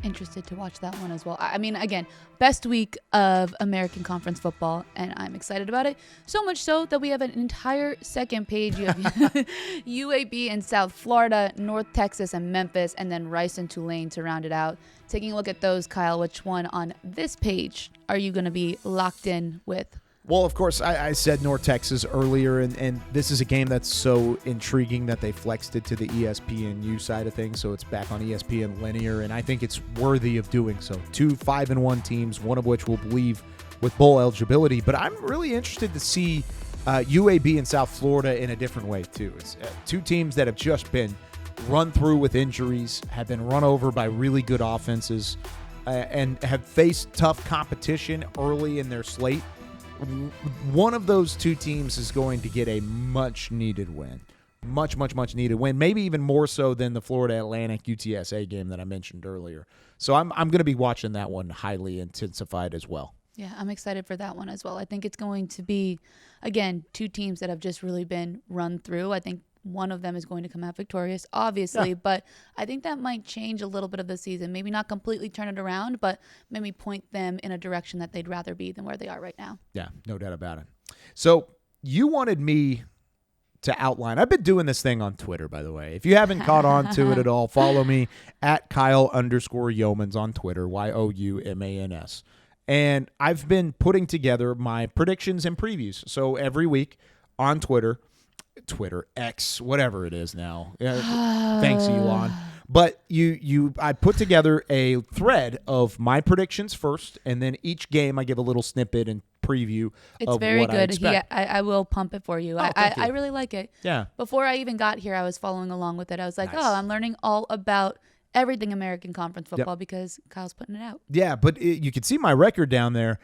interested to watch that one as well. I mean, again, best week of American Conference football, and I'm excited about it. So much so that we have an entire second page. You have UAB in South Florida, North Texas and Memphis, and then Rice and Tulane to round it out. Taking a look at those, Kyle, which one on this page are you going to be locked in with? Well, of course, I said North Texas earlier, and this is a game that's so intriguing that they flexed it to the ESPNU side of things, so it's back on ESPN linear, and I think it's worthy of doing so. 2 5-1 teams, one of which will leave with bowl eligibility, but I'm really interested to see UAB in South Florida in a different way, too. It's 2 teams that have just been run through with injuries, have been run over by really good offenses, and have faced tough competition early in their slate. One of those 2 teams is going to get a much-needed win. Much needed win. Maybe even more so than the Florida Atlantic UTSA game that I mentioned earlier. So I'm going to be watching that one highly intensified as well. Yeah, I'm excited for that one as well. I think it's going to be, again, 2 teams that have just really been run through. I think one of them is going to come out victorious, obviously, but I think that might change a little bit of the season. Maybe not completely turn it around, but maybe point them in a direction that they'd rather be than where they are right now. Yeah, no doubt about it. So you wanted me to outline. I've been doing this thing on Twitter, by the way. If you haven't caught on to it at all, follow me at Kyle_Youmans on Twitter, YOUMANS. And I've been putting together my predictions and previews. So every week on Twitter, X, whatever it is now. Thanks, Elon. But I put together a thread of my predictions first, and then each game I give a little snippet and preview of what I expect. It's very good. I will pump it for you. Oh, thank you. I really like it. Yeah. Before I even got here, I was following along with it. I was like, nice. I'm learning all about everything American Conference football because Kyle's putting it out. Yeah, but you can see my record down there.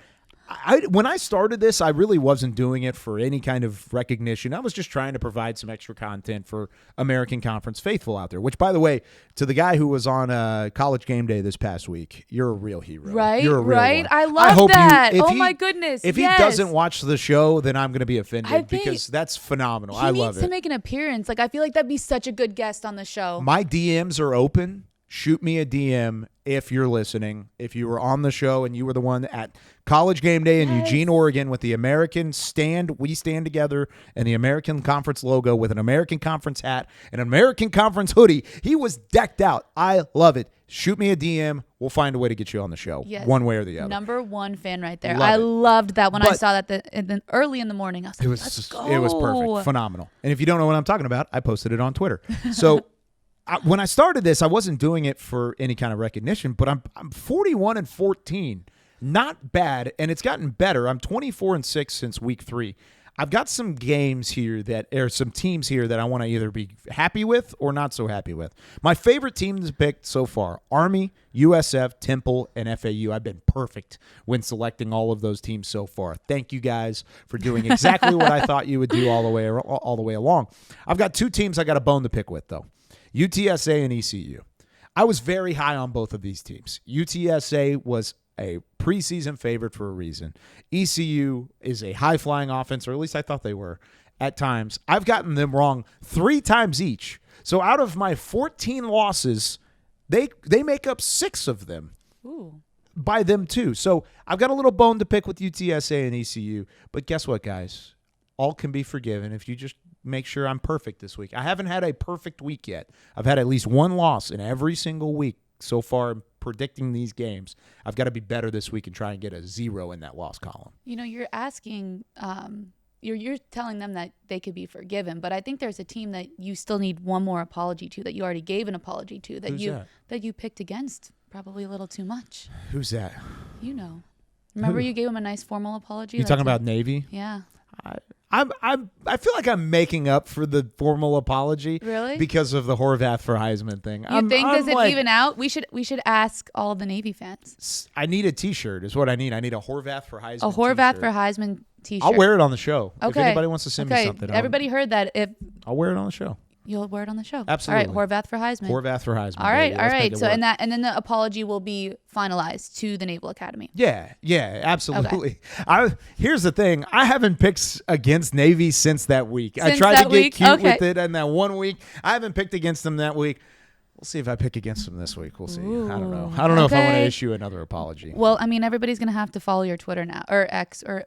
When I started this, I really wasn't doing it for any kind of recognition. I was just trying to provide some extra content for American Conference faithful out there, which, by the way, to the guy who was on College Game Day this past week, you're a real hero. Right, you're a real right. one. I love that. My goodness. If he doesn't watch the show, then I'm going to be offended because that's phenomenal. I love it. He needs to make an appearance. Like, I feel like that'd be such a good guest on the show. My DMs are open. Shoot me a DM if you're listening. If you were on the show and you were the one at College Game Day in Eugene, Oregon with the American stand, we stand together, and the American Conference logo with an American Conference hat and an American Conference hoodie. He was decked out. I love it. Shoot me a DM. We'll find a way to get you on the show, one way or the other. Number one fan right there. I loved that when I saw that early in the morning. I was like, let's go. It was perfect. Phenomenal. And if you don't know what I'm talking about, I posted it on Twitter. So when I started this, I wasn't doing it for any kind of recognition, but I'm 41-14. Not bad, and it's gotten better. I'm 24-6 since week 3. I've got some games here some teams here that I want to either be happy with or not so happy with. My favorite teams picked so far: Army, USF, Temple, and FAU. I've been perfect when selecting all of those teams so far. Thank you guys for doing exactly what I thought you would do all the way along. I've got 2 teams I got a bone to pick with though: UTSA and ECU. I was very high on both of these teams. UTSA was a preseason favorite for a reason. ECU is a high-flying offense, or at least I thought they were at times. I've gotten them wrong 3 times each. So out of my 14 losses, they make up 6 of them. Ooh. By them too. So I've got a little bone to pick with UTSA and ECU. But guess what, guys? All can be forgiven if you just make sure I'm perfect this week. I haven't had a perfect week yet. I've had at least 1 loss in every single week so far predicting these games. I've got to be better this week and try and get a 0 in that loss column. You're asking, you're telling them that they could be forgiven, but I think there's a team that you still need one more apology to, that you already gave an apology to, that you picked against probably a little too much. Who's that? Remember you gave him a nice formal apology? You talking about Navy? Yeah. I feel like I'm making up for the formal apology, really, because of the Horvath for Heisman thing. Does it even out? We should ask all the Navy fans. I need a T-shirt. Is what I need. I need a Horvath for Heisman. A Horvath t-shirt. for Heisman T-shirt. I'll wear it on the show. Okay. If anybody wants to send me something, everybody heard that. I'll wear it on the show. You'll wear it on the show. Absolutely. All right, Horvath for Heisman. Horvath for Heisman. All right, baby. all right. So and then the apology will be finalized to the Naval Academy. Yeah, absolutely. Okay. Here's the thing: I haven't picked against Navy since that week. I tried to get cute with it, and that 1 week I haven't picked against them that week. We'll see if I pick against them this week. We'll see. Ooh, I don't know. I don't know if I want to issue another apology. Well, I mean, everybody's going to have to follow your Twitter now, or X, or,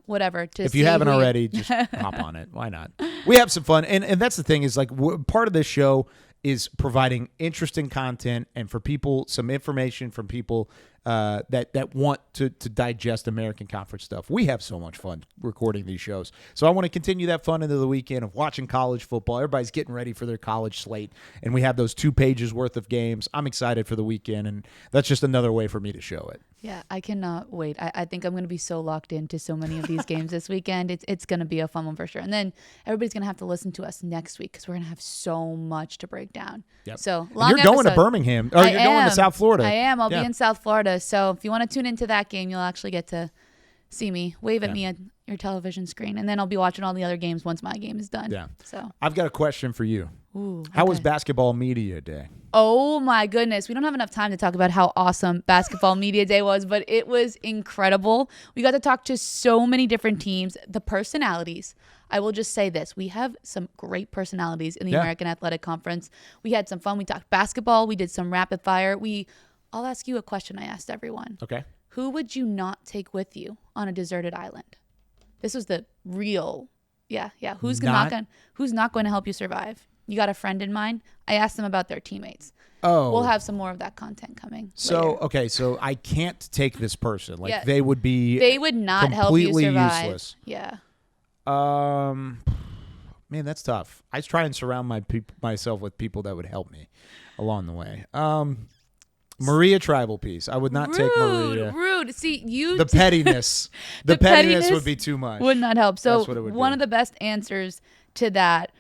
whatever. If you haven't already, just hop on it. Why not? We have some fun. And that's the thing is, like, part of this show is providing interesting content and for people, some information from people that want to digest American Conference stuff. We have so much fun recording these shows. So I want to continue that fun into the weekend of watching college football. Everybody's getting ready for their college slate, and we have those 2 pages worth of games. I'm excited for the weekend, and that's just another way for me to show it. Yeah, I cannot wait. I think I'm going to be so locked into so many of these games this weekend. It's going to be a fun one for sure. And then everybody's going to have to listen to us next week because we're going to have so much to break down. Yep. So you're going to Birmingham, or you're going to South Florida. I am. I'll be in South Florida. So if you want to tune into that game, you'll actually get to see me, wave at me at your television screen, and then I'll be watching all the other games once my game is done. Yeah. So I've got a question for you. Ooh, How was Basketball Media Day? Oh my goodness. We don't have enough time to talk about how awesome Basketball Media Day was, but it was incredible. We got to talk to so many different teams, the personalities. I will just say this. We have some great personalities in the American Athletic Conference. We had some fun. We talked basketball. We did some rapid fire. I'll ask you a question I asked everyone. Okay. Who would you not take with you on a deserted island? This was the real, Who's not going to help you survive? You got a friend in mind? I asked them about their teammates. Oh. We'll have some more of that content coming So, later. okay, so I can't take this person. Like, Yeah. they would not help you completely survive. useless. Yeah. Man, that's tough. I try and surround myself with people that would help me along the way. Malia Trivelpeice. I would not take Malia. Rude. See, the pettiness. The pettiness would be too much. Would not help. So That's what it would one be. of the best answers to that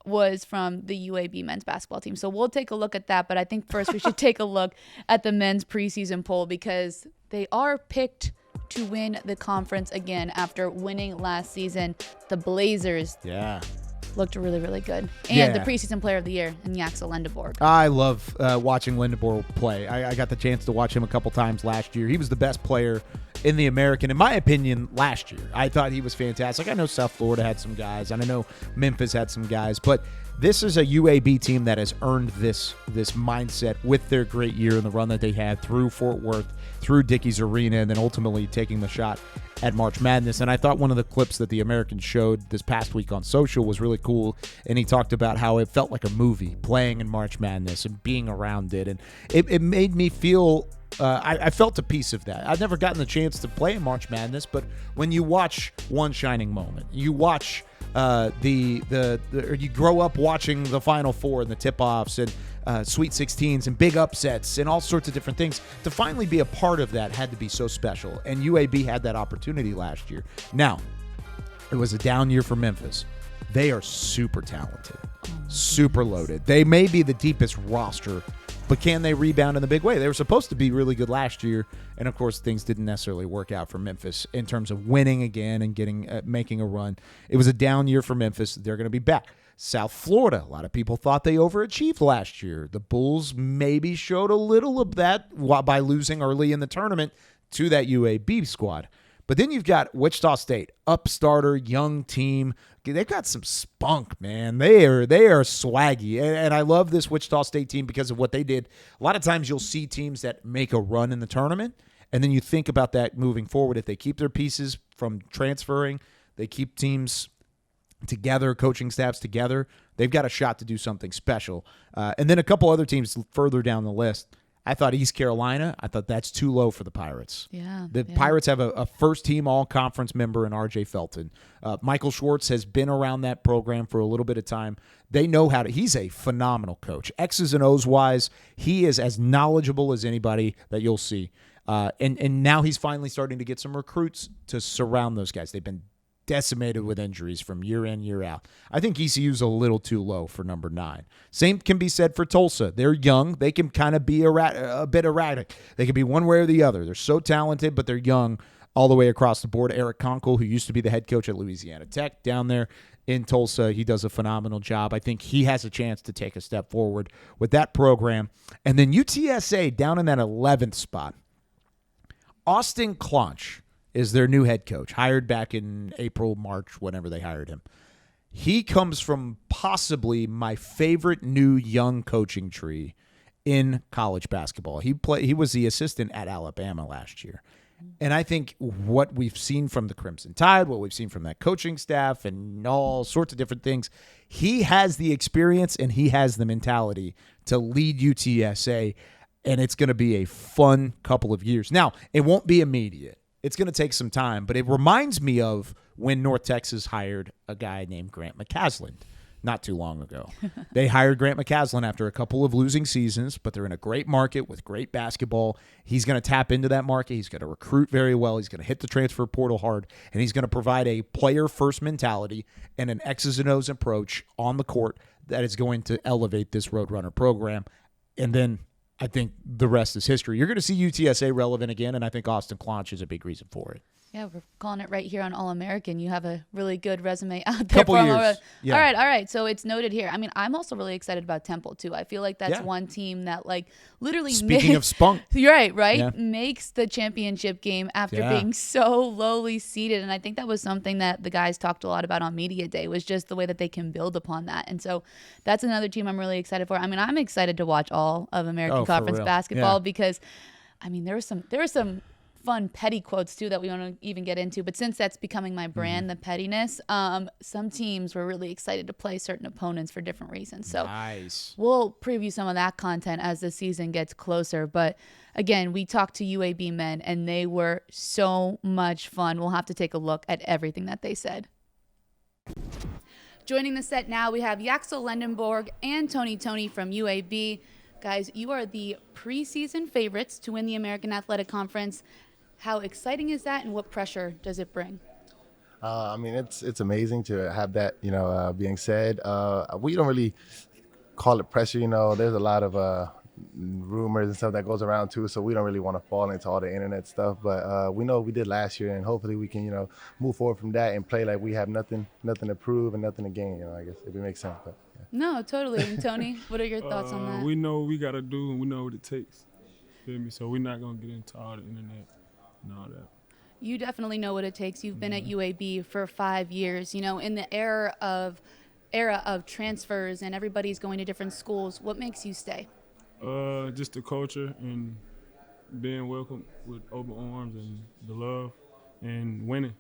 was from the UAB men's basketball team. So we'll take a look at that. But I think first we should take a look at the men's preseason poll because they are picked to win the conference again after winning last season. The Blazers looked really, really good. And the preseason player of the year in Yaxel Lendeborg. I love watching Lendeborg play. I got the chance to watch him a couple times last year. He was the best player in the American, in my opinion, last year. I thought he was fantastic. I know South Florida had some guys, and I know Memphis had some guys, but this is a UAB team that has earned this mindset with their great year and the run that they had through Fort Worth, through Dickies Arena, and then ultimately taking the shot at March Madness. And I thought one of the clips that the Americans showed this past week on social was really cool, and he talked about how it felt like a movie playing in March Madness and being around it, and it made me feel I felt a piece of that. I've never gotten the chance to play in March Madness, but when you watch One Shining Moment, you watch or you grow up watching the Final Four and the tip-offs and Sweet 16s and big upsets and all sorts of different things. To finally be a part of that had to be so special, and UAB had that opportunity last year. Now, it was a down year for Memphis. They are super talented, super loaded. They may be the deepest roster, but can they rebound in the big way? They were supposed to be really good last year, and of course things didn't necessarily work out for Memphis in terms of winning again and making a run. It was a down year for Memphis. They're going to be back. South Florida, a lot of people thought they overachieved last year. The Bulls maybe showed a little of that by losing early in the tournament to that UAB squad. But then you've got Wichita State, upstarter, young team. They've got some spunk, man. They are swaggy. And I love this Wichita State team because of what they did. A lot of times you'll see teams that make a run in the tournament, and then you think about that moving forward. If they keep their pieces from transferring, they keep teams together, coaching staffs together, they've got a shot to do something special. And then a couple other teams further down the list. I thought East Carolina, I thought that's too low for the Pirates. The Pirates have a first-team all-conference member in R.J. Felton. Michael Schwartz has been around that program for a little bit of time. They know how to – he's a phenomenal coach. X's and O's-wise, he is as knowledgeable as anybody that you'll see. And now he's finally starting to get some recruits to surround those guys. They've been decimated with injuries from year in, year out. I think ECU's a little too low for number 9. Same can be said for Tulsa. They're young. They can kind of be a bit erratic. They can be one way or the other. They're so talented, but they're young all the way across the board. Eric Conkle, who used to be the head coach at Louisiana Tech down there in Tulsa, he does a phenomenal job. I think he has a chance to take a step forward with that program. And then UTSA down in that 11th spot. Austin Clonch is their new head coach, hired back in April, March, whenever they hired him. He comes from possibly my favorite new young coaching tree in college basketball. He was the assistant at Alabama last year. And I think what we've seen from the Crimson Tide, what we've seen from that coaching staff and all sorts of different things, he has the experience and he has the mentality to lead UTSA, and it's going to be a fun couple of years. Now, it won't be immediate. It's going to take some time, but it reminds me of when North Texas hired a guy named Grant McCasland not too long ago. They hired Grant McCasland after a couple of losing seasons, but they're in a great market with great basketball. He's going to tap into that market. He's going to recruit very well. He's going to hit the transfer portal hard, and he's going to provide a player-first mentality and an X's and O's approach on the court that is going to elevate this Roadrunner program. And then I think the rest is history. You're going to see UTSA relevant again, and I think Austin Clonch is a big reason for it. Yeah, we're calling it right here on All-American. You have a really good resume out there. Couple years. Yeah. All right. So it's noted here. I mean, I'm also really excited about Temple, too. I feel like that's one team that, like, literally Speaking of spunk. You're right? Yeah. Makes the championship game after being so lowly seeded. And I think that was something that the guys talked a lot about on Media Day, was just the way that they can build upon that. And so that's another team I'm really excited for. I mean, I'm excited to watch all of American Conference basketball because, I mean, there were some fun petty quotes too that we want to even get into, but since that's becoming my brand, the pettiness, some teams were really excited to play certain opponents for different reasons. So nice. We'll preview some of that content as the season gets closer, but again, we talked to UAB men and they were so much fun. We'll have to take a look at everything that they said. Joining the set now, we have Yaxel Lendeborg and Toney from UAB. Guys, you are the preseason favorites to win the American Athletic Conference. How exciting is that, and what pressure does it bring? I mean, it's amazing to have that, being said. We don't really call it pressure, there's a lot of, rumors and stuff that goes around too, so we don't really want to fall into all the internet stuff. But we know what we did last year, and hopefully we can, move forward from that and play like we have nothing to prove and nothing to gain. I guess if it makes sense. But, yeah. No, totally. And Toney, what are your thoughts on that? We know what we got to do, and we know what it takes. Feel me? So we're not going to get into all the internet and all that. You definitely know what it takes. You've been at UAB for 5 years. In the era of transfers and everybody's going to different schools, what makes you stay? Just the culture and being welcomed with open arms and the love and winning.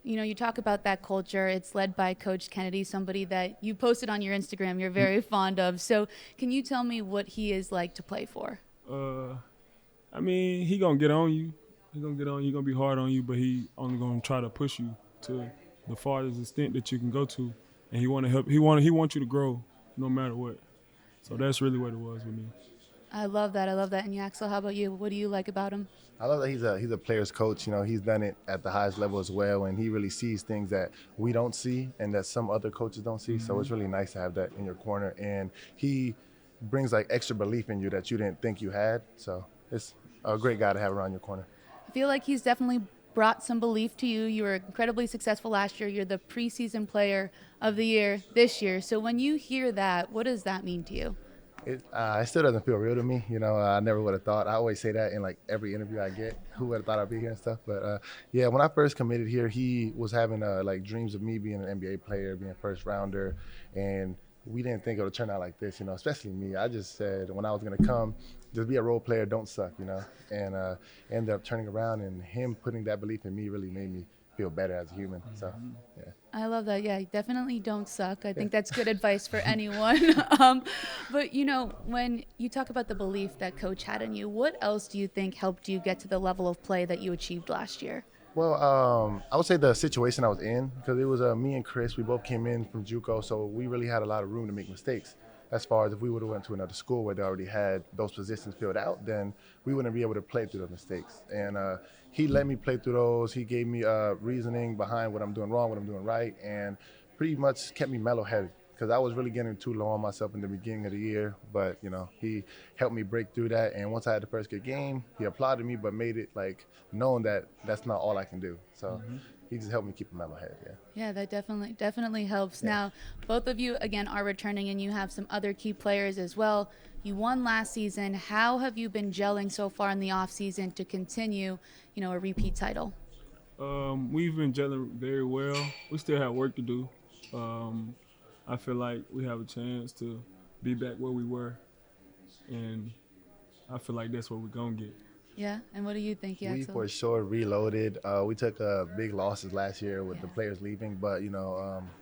You talk about that culture. It's led by Coach Kennedy, somebody that you posted on your Instagram you're very fond of. So can you tell me what he is like to play for? He going to get on you. He going to be hard on you, but he only going to try to push you to the farthest extent that you can go to. And he want to help. He want you to grow no matter what. So that's really what it was with me. I love that. And Yaxel, how about you? What do you like about him? I love that he's a player's coach. He's done it at the highest level as well, and he really sees things that we don't see and that some other coaches don't see. So it's really nice to have that in your corner, and he brings like extra belief in you that you didn't think you had. So it's a great guy to have around your corner. I feel like he's definitely brought some belief to you. You were incredibly successful last year. You're the preseason player of the year this year. So when you hear that, what does that mean to you? It still doesn't feel real to me. I never would have thought. I always say that in like every interview I get. Who would have thought I'd be here and stuff? But yeah, when I first committed here, he was having like dreams of me being an NBA player, being a first rounder, and we didn't think it would turn out like this. Especially me. I just said when I was gonna come, just be a role player, don't suck. And ended up turning around, and him putting that belief in me really made me feel better as a human. So yeah. I love that. Yeah, definitely don't suck. I think that's good advice for anyone. But when you talk about the belief that Coach had in you, what else do you think helped you get to the level of play that you achieved last year? Well, I would say the situation I was in, because it was me and Chris. We both came in from JUCO, so we really had a lot of room to make mistakes. As far as if we would have went to another school where they already had those positions filled out, then we wouldn't be able to play through those mistakes. And he let me play through those. He gave me reasoning behind what I'm doing wrong, what I'm doing right, and pretty much kept me mellow-headed, because I was really getting too low on myself in the beginning of the year. But, he helped me break through that. And once I had the first good game, he applauded me but made it like known that that's not all I can do. So he just helped me keep a mellow head, yeah. Yeah, that definitely helps. Yeah. Now, both of you, again, are returning, and you have some other key players as well. You won last season. How have you been gelling so far in the offseason to continue, a repeat title? We've been gelling very well. We still have work to do. I feel like we have a chance to be back where we were, and I feel like that's what we're going to get. Yeah, and what do you think, Yaxel? We for sure reloaded. We took big losses last year with the players leaving, but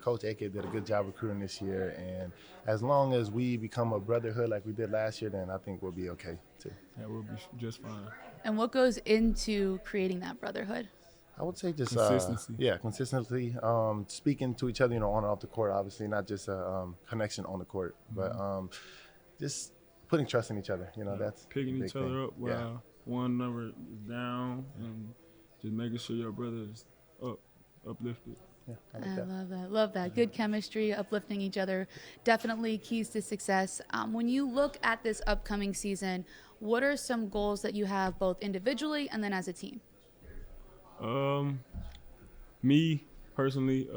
Coach Ake did a good job recruiting this year, and as long as we become a brotherhood like we did last year, then I think we'll be okay too. Yeah, we'll be just fine. And what goes into creating that brotherhood? I would say just consistency. Consistency. Speaking to each other, on and off the court, obviously, not just a connection on the court, but just putting trust in each other. That's picking each other up while one number is down, and just making sure your brother is uplifted. Yeah, I love that. Good chemistry, uplifting each other, definitely keys to success. When you look at this upcoming season, what are some goals that you have both individually and then as a team? Me personally,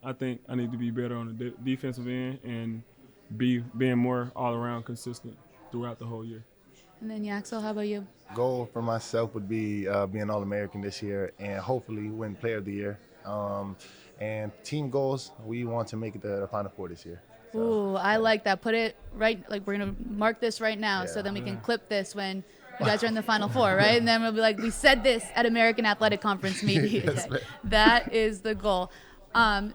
I think I need to be better on the defensive end and being more all-around consistent throughout the whole year. And then Yaxel, how about you? Goal for myself would be being All-American this year and hopefully win Player of the Year. And team goals, we want to make it to the Final Four this year. So, ooh, I like that. Put it right, like we're going to mark this right now so then we can clip this when you guys are in the Final Four, right? And then we'll be like, we said this at American Athletic Conference media. Right. That is the goal.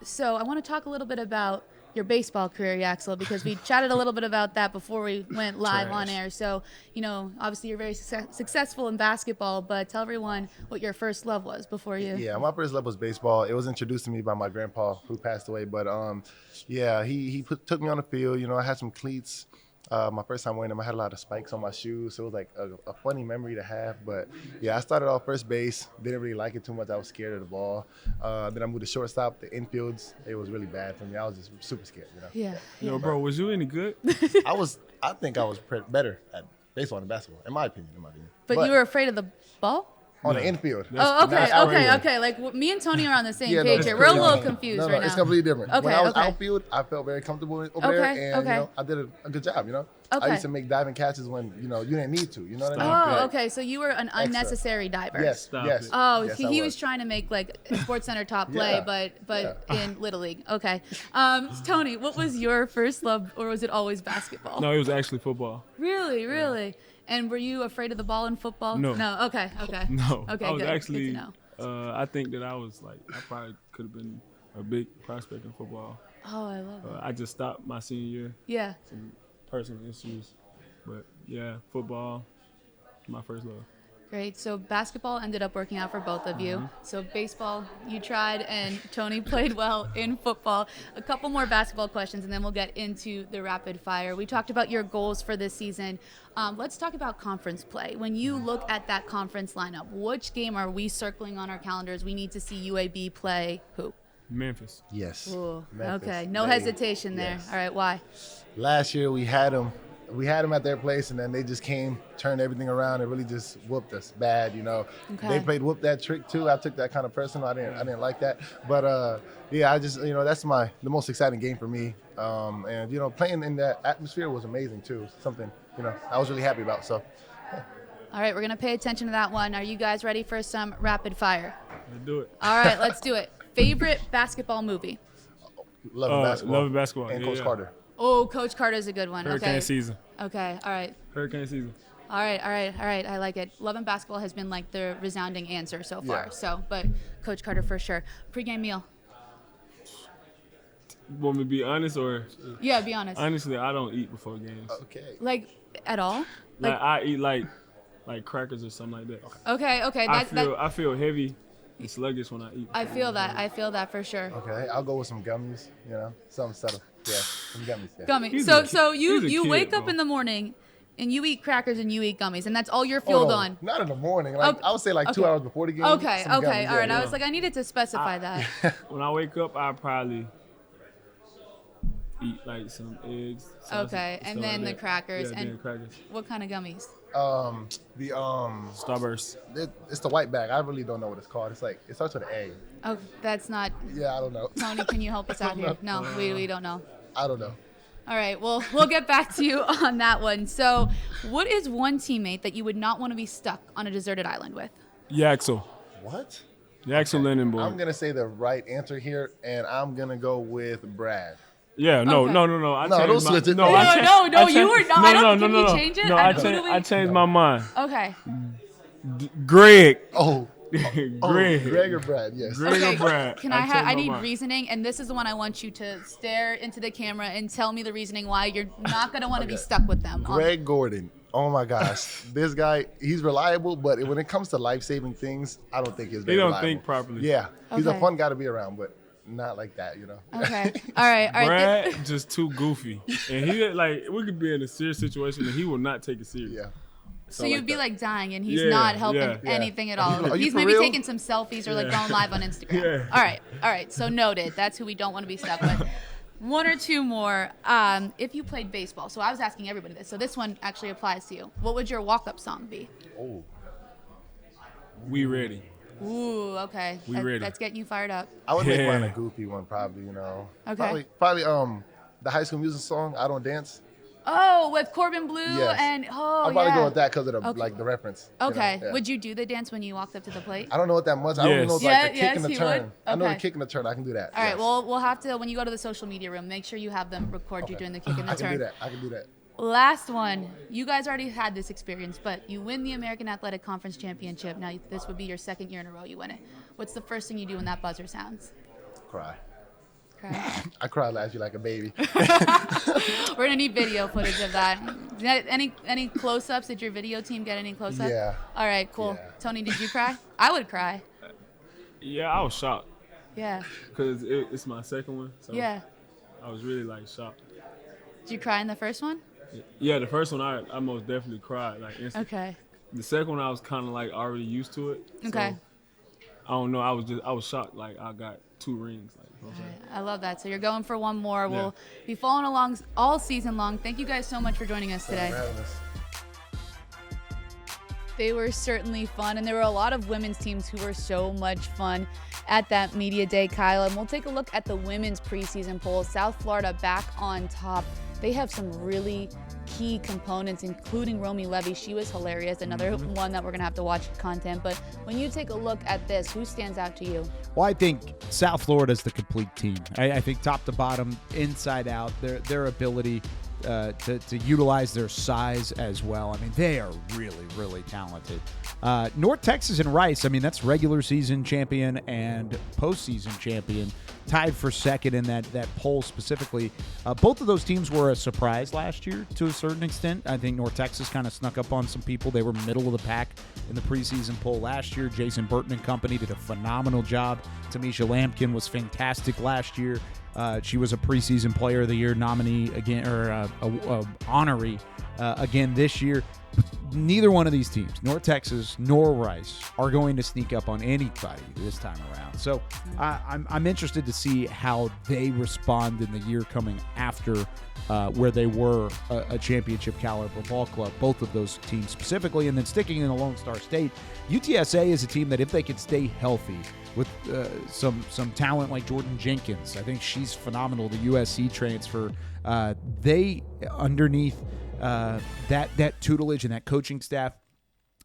So I want to talk a little bit about your baseball career, Yaxel, because we chatted a little bit about that before we went live on air. So, obviously you're very successful in basketball, but tell everyone what your first love was before you. Yeah, my first love was baseball. It was introduced to me by my grandpa who passed away, but he took me on the field. I had some cleats. My first time wearing them, I had a lot of spikes on my shoes, so it was like a funny memory to have. But yeah, I started off first base, didn't really like it too much. I was scared of the ball. Then I moved to shortstop. The infields, it was really bad for me. I was just super scared, Yeah. Yo, bro, was you any good? I think I was better at baseball than basketball, in my opinion. But you were afraid of the ball? On the infield. Oh, okay, Not outfield. okay. Like me and Toney are on the same Yeah, no, page it's here. We're a crazy. little confused right now. It's completely different. Okay, When I was okay. outfield, I felt very comfortable over there, and I did a good job. I Okay. used to make diving catches when you didn't need to. You know what I mean? Oh, okay. So you were an unnecessary diver. Yes. Stop Yes. it. Oh, yes, he was trying to make like Sports Center top play, Yeah. but in Little League. Okay. Toney, what was your first love, or was it always basketball? No, it was actually football. Really. And were you afraid of the ball in football? No. No. Okay. No. Okay. I was good. actually, Good to know. I think that I probably could have been a big prospect in football. Oh, I love it. I just stopped my senior year, Yeah. some personal issues. But yeah, football, my first love. Great. So basketball ended up working out for both of you. So baseball, you tried, and Toney played well in football. A couple more basketball questions, and then we'll get into the rapid fire. We talked about your goals for this season. Let's talk about conference play. When you look at that conference lineup, which game are we circling on our calendars? We need to see UAB play who? Memphis. Yes. Ooh, Memphis. okay. No hesitation there. Yes. All right. Why? Last year we had them at their place, and then they just came, turned everything around, and really just whooped us bad. Okay. They played whoop that trick too. I took that kind of personal. I didn't like that, but yeah, I just that's the most exciting game for me. And playing in that atmosphere was amazing too. Something I was really happy about. So. All right. We're gonna pay attention to that one. Are you guys ready for some rapid fire? Let's do it. All right. Let's do it. Favorite basketball movie? Loving basketball. Loving basketball. And Yeah, Coach yeah. Carter. Oh, Coach Carter's a good one. Hurricane Okay. season. Okay. All right. Hurricane season. All right. I like it. Love and basketball has been like the resounding answer so far. Yeah. So, but Coach Carter for sure. Pre-game meal. Want me to be honest or? Yeah, be honest. Honestly, I don't eat before games. Okay. Like at all? Like I eat like crackers or something like that. Okay. I feel heavy and sluggish when I eat. I feel that for sure. Okay. I'll go with some gummies. Something subtle. Yeah. Some gummies. Yeah. Gummy. He's So a you kid, wake up bro. in the morning and you eat crackers and you eat gummies, and that's all you're fueled no, on. Not in the morning. Like Okay. I would say like 2 Okay. hours before the game. Okay. some gummies, All right. yeah. I was like, I needed to specify that. When I wake up, I probably eat like some eggs. sausage, Okay, and stuff then like the that. crackers Yeah, and- then crackers. What kind of gummies? Starburst. It's the white bag. I really don't know what it's called. It starts with an A. Oh, that's not. Yeah, I don't know. Toney, can you help us out here? No, we don't know. I don't know. All right, well, we'll get back to you on that one. So, what is one teammate that you would not want to be stuck on a deserted island with? Yaxel. What? Yaxel Lendeborg. I'm gonna say the right answer here, and I'm gonna go with Brad. Yeah, no. Okay. I No, changed don't switch it. No, No, I no, changed- no, I you changed- were not. No, I don't. no, Can no, you no. change it? No, Who do we- I changed my mind. Okay. Greg. Oh, Greg. Greg or Brad? Yes. Greg Okay. or Brad. Can changed I my need mind. reasoning, and this is the one I want you to stare into the camera and tell me the reasoning why you're not gonna want to be Okay. stuck with them. Greg Gordon. Oh my gosh, this guy, he's reliable, but when it comes to life-saving things, I don't think he's very He don't reliable. think properly. Yeah, he's a Okay. fun guy to be around, but not like that, Okay. All right. Brad just too goofy, and he we could be in a serious situation and he will not take it serious. Yeah. So you'd be that. like dying, and he's Yeah, not helping yeah. anything at all. Are you He's for maybe real? taking some selfies or like going live on Instagram. Yeah. All right. So noted. That's who we don't want to be stuck with. One or two more. If you played baseball, so I was asking everybody this. So this one actually applies to you. What would your walk-up song be? Oh, We ready. Ooh, okay. We ready. That's getting you fired up. I would make Yeah. mine a goofy one, probably. Okay. Probably the High School Music song, "I Don't Dance." Oh, with Corbin Blue Yes. and I'll probably go with that because of the Okay. the reference. Okay. Yeah. Would you do the dance when you walked up to the plate? I don't know what that much. I don't Yes. know like Yeah, the kick yes, and the he turn. would? I know the Okay. kick and the turn. I can do that. All right. yes. Well, we'll have to, when you go to the social media room, make sure you have them record you doing the kick and the I can turn. do that. I can do that. Last one. You guys already had this experience, but you win the American Athletic Conference Championship. Now, this would be your second year in a row you win it. What's the first thing you do when that buzzer sounds? Cry. Cry. I cried last year like a baby. We're going to need video footage of that. Any close-ups? Did your video team get any close-ups? Yeah. All right, cool. Yeah. Tony, did you cry? I would cry. Yeah, I was shocked Yeah. because it's my second one. So Yeah. I was really shocked. Did you cry in the first one? Yeah, the first one I most definitely cried like instantly. Okay. The second one I was kind of like already used to it. Okay. So, I don't know. I was shocked. Like I got 2 rings. Like, you know what I'm saying? I love that. So you're going for one more. Yeah. We'll be following along all season long. Thank you guys so much for joining us today. They were certainly fun, and there were a lot of women's teams who were so much fun at that media day, Kyle. And we'll take a look at the women's preseason poll. South Florida back on top. They have some really key components, including Romy Levy. She was hilarious. Another one that we're going to have to watch content. But when you take a look at this, who stands out to you? Well, I think South Florida is the complete team. I think top to bottom, inside out, their ability to utilize their size as well. I mean, they are really, really talented. North Texas and Rice, I mean, that's regular season champion and postseason champion, tied for second in that poll specifically. Both of those teams were a surprise last year to a certain extent. I think North Texas kind of snuck up on some people. They were middle of the pack in the preseason poll last year. Jason Burton and company did a phenomenal job. Tamisha Lampkin was fantastic last year. She was a preseason player of the year nominee again, or honoree again this year. Neither one of these teams, North Texas nor Rice, are going to sneak up on anybody this time around. So I'm interested to see how they respond in the year coming after where they were a championship caliber ball club, both of those teams specifically. And then sticking in the Lone Star State, UTSA is a team that if they could stay healthy with some talent like Jordan Jenkins, I think she's phenomenal, the USC transfer, they underneath that tutelage and that coaching staff,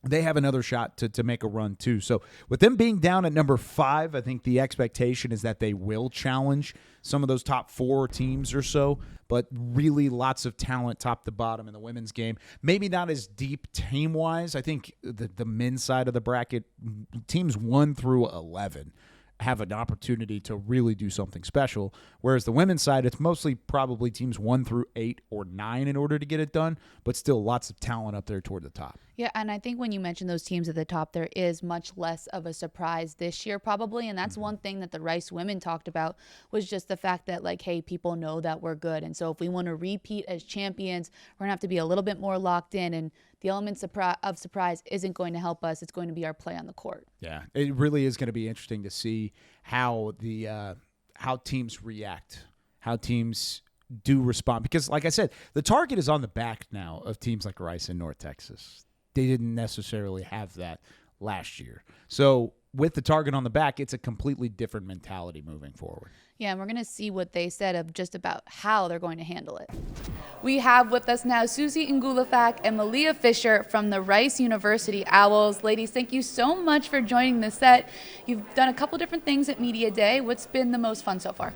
they have another shot to make a run too. So with them being down at number 5, I think the expectation is that they will challenge some of those top 4 teams or so, but really lots of talent top to bottom in the women's game. Maybe not as deep team-wise. I think the men's side of the bracket, teams 1 through 11, have an opportunity to really do something special, whereas the women's side, it's mostly probably teams 1 through 8 or 9 in order to get it done, but still lots of talent up there toward the top. Yeah, and I think when you mention those teams at the top, there is much less of a surprise this year probably, and that's one thing that the Rice women talked about was just the fact that, like, hey, people know that we're good, and so if we want to repeat as champions, we're going to have to be a little bit more locked in, and the element of surprise isn't going to help us. It's going to be our play on the court. Yeah, it really is going to be interesting to see how how teams react, how teams do respond. Because, like I said, the target is on the back now of teams like Rice and North Texas. They didn't necessarily have that last year. So with the target on the back, it's a completely different mentality moving forward. Yeah, and we're going to see what they said of just about how they're going to handle it. We have with us now Sussy Ngulefac and Malia Fisher from the Rice University Owls. Ladies, thank you so much for joining the set. You've done a couple different things at Media Day. What's been the most fun so far?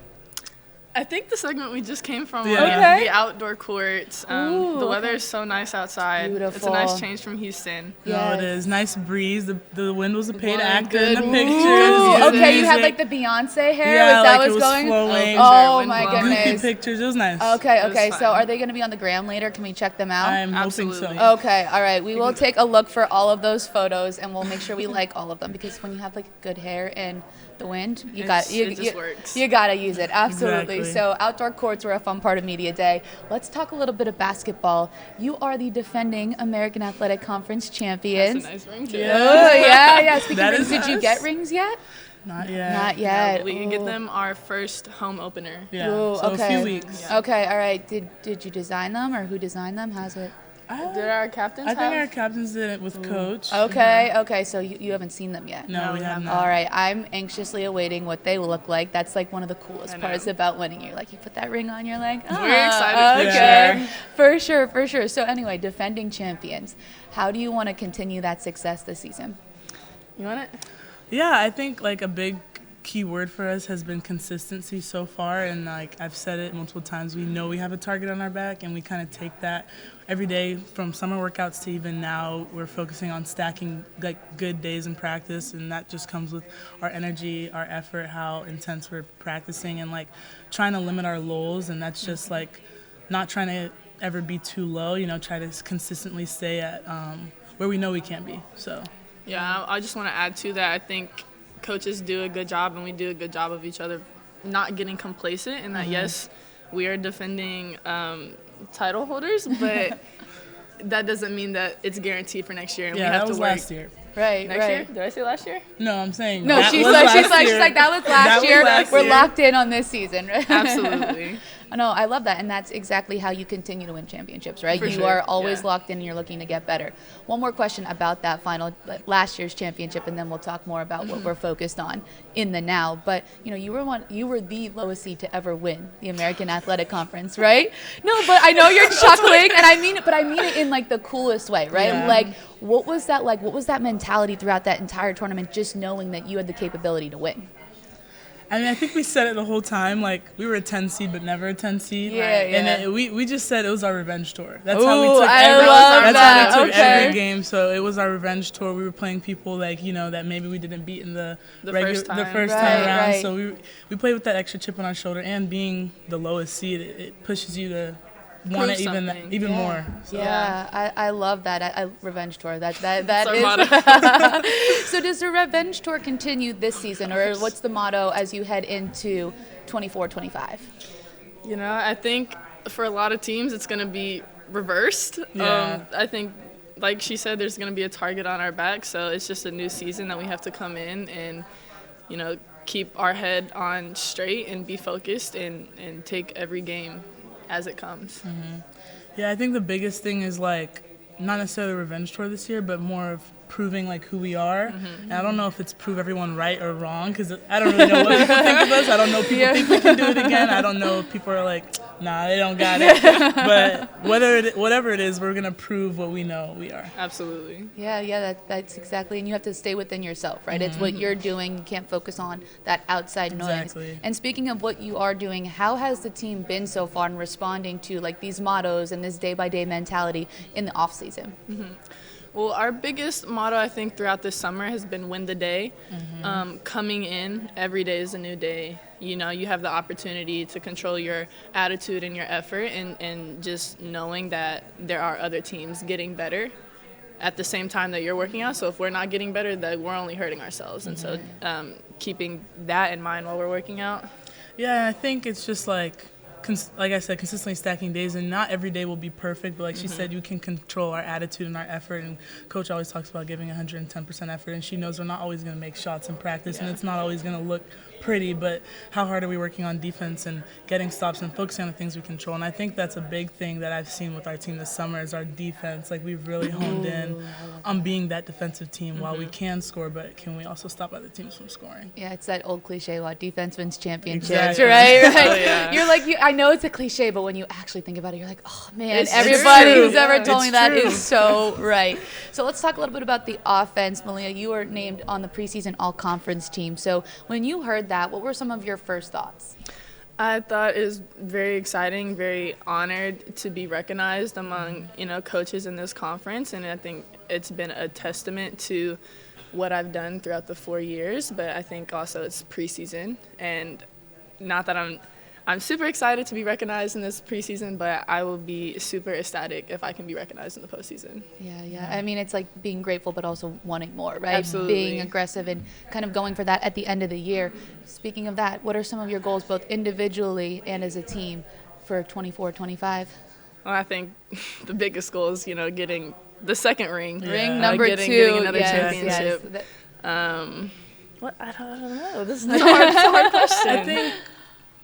I think the segment we just came from, Okay. the outdoor courts. The weather is so nice outside. Beautiful. It's a nice change from Houston. No, it is. Nice breeze. The wind was a paid One actor good in the move. pictures. Ooh, It was okay, you had amazing. like the Beyonce hair? Yeah, was that like what's it was going? flowing. Oh Wind my blowing. Goofy goodness. pictures. It was nice. Okay, It was okay. fun. So are they going to be on the gram later? Can we check them out? I'm hoping Absolutely. so. Okay, all right. We will take a look for all of those photos, and we'll make sure we like all of them, because when you have like good hair and the wind, you It just works. You gotta use it. Absolutely. Exactly. So outdoor courts were a fun part of Media Day. Let's talk a little bit of basketball. You are the defending American Athletic Conference champions. That's a nice ring, too. Oh yeah. Speaking That of rings, is did you nice. get rings yet? Not yet. Not Yeah, yet. we can get Ooh. them our first home opener. Yeah. Ooh, so okay. a few weeks. Yeah. Okay, all right. Did you design them, or who designed them? How's it? Did our captains I think have? our captains did it with Coach. Okay. So you haven't seen them yet. No, we have not. All right, I'm anxiously awaiting what they will look like. That's like one of the coolest I know. parts about winning. You're like, you put that ring on, you're like, oh, We're excited for okay. For sure. So anyway, defending champions. How do you want to continue that success this season? You want it? Yeah, I think like a big key word for us has been consistency so far, and like I've said it multiple times, we know we have a target on our back, and we kind of take that every day from summer workouts to even now. We're focusing on stacking like good days in practice, and that just comes with our energy, our effort, how intense we're practicing, and like trying to limit our lulls, and that's just like not trying to ever be too low, try to consistently stay at where we know we can be. So Yeah, I just want to add to that. I think coaches do a good job, and we do a good job of each other not getting complacent, and that, yes, we are defending title holders, but that doesn't mean that it's guaranteed for next year. And we have that to was work. last year. Right, Next year? Did I say last year? No, I'm saying No, that she's was like last that was last year. We're year. locked in on this season, right? Absolutely. No, I love that, and that's exactly how you continue to win championships, right? For You sure, are always yeah. locked in, and you're looking to get better. One more question about that last year's championship, and then we'll talk more about what we're focused on in the now. But you were the lowest seed to ever win the American Athletic Conference, right? No, but I know you're chuckling, and I mean it in like the coolest way, right? Yeah. Like, what was that like? What was that mentality throughout that entire tournament, just knowing that you had the capability to win? I mean, I think we said it the whole time. Like, we were a 10 seed, but never a 10 seed. Yeah, And we just said it was our revenge tour. That's Ooh, how we took how we took every game. So it was our revenge tour. We were playing people like, that maybe we didn't beat in the first time around. Right. So we played with that extra chip on our shoulder, and being the lowest seed, it pushes you to want it even more. So. Yeah, I love that. I revenge tour. That our is. motto. So does the revenge tour continue this season, or what's the motto as you head into 24-25? I think for a lot of teams it's going to be reversed. Yeah. I think, like she said, there's going to be a target on our back, so it's just a new season that we have to come in and, keep our head on straight and be focused and take every game as it comes. Mm-hmm. Yeah, I think the biggest thing is like not necessarily a revenge tour this year, but more of proving like who we are. Mm-hmm. And I don't know if it's prove everyone right or wrong, because I don't really know what people think of us. I don't know if people think we can do it again. I don't know if people are like, nah, they don't got it. But whatever it is, we're gonna prove what we know we are. Absolutely. Yeah, that's exactly. And you have to stay within yourself, right? Mm-hmm. It's what you're doing. You can't focus on that outside noise. Exactly. And speaking of what you are doing, how has the team been so far in responding to like these mottos and this day-by-day mentality in the off season? Mm-hmm. Well, our biggest motto, I think, throughout this summer has been win the day. Mm-hmm. Coming in, every day is a new day. You have the opportunity to control your attitude and your effort, and just knowing that there are other teams getting better at the same time that you're working out. So if we're not getting better, then we're only hurting ourselves. Mm-hmm. And so keeping that in mind while we're working out. Yeah, I think it's just like I said, consistently stacking days, and not every day will be perfect, but like she said, you can control our attitude and our effort, and Coach always talks about giving 110% effort, and she knows we're not always going to make shots in practice, and it's not always going to look pretty, but how hard are we working on defense and getting stops and focusing on the things we control? And I think that's a big thing that I've seen with our team this summer is our defense. Like, we've really honed in on being that defensive team while we can score, but can we also stop other teams from scoring? Yeah, it's that old cliche, defense wins championships, exactly. right? Oh, yeah. You're like, I know it's a cliche, but when you actually think about it, you're like, oh, man, It's everybody true. who's ever told It's me that true. is so right. So let's talk a little bit about the offense. Malia, you were named on the preseason all-conference team. So when you heard that, what were some of your first thoughts? I thought it was very exciting, very honored to be recognized among, coaches in this conference. And I think it's been a testament to what I've done throughout the 4 years. But I think also it's preseason. And not that I'm super excited to be recognized in this preseason, but I will be super ecstatic if I can be recognized in the postseason. Yeah. I mean, it's like being grateful, but also wanting more, right? Absolutely. Being aggressive and kind of going for that at the end of the year. Speaking of that, what are some of your goals, both individually and as a team, for 24-25? Well, I think the biggest goal is, getting the second ring. Ring number getting 2. Getting another yes, championship. Yes. What? I don't know. This is a hard question. I think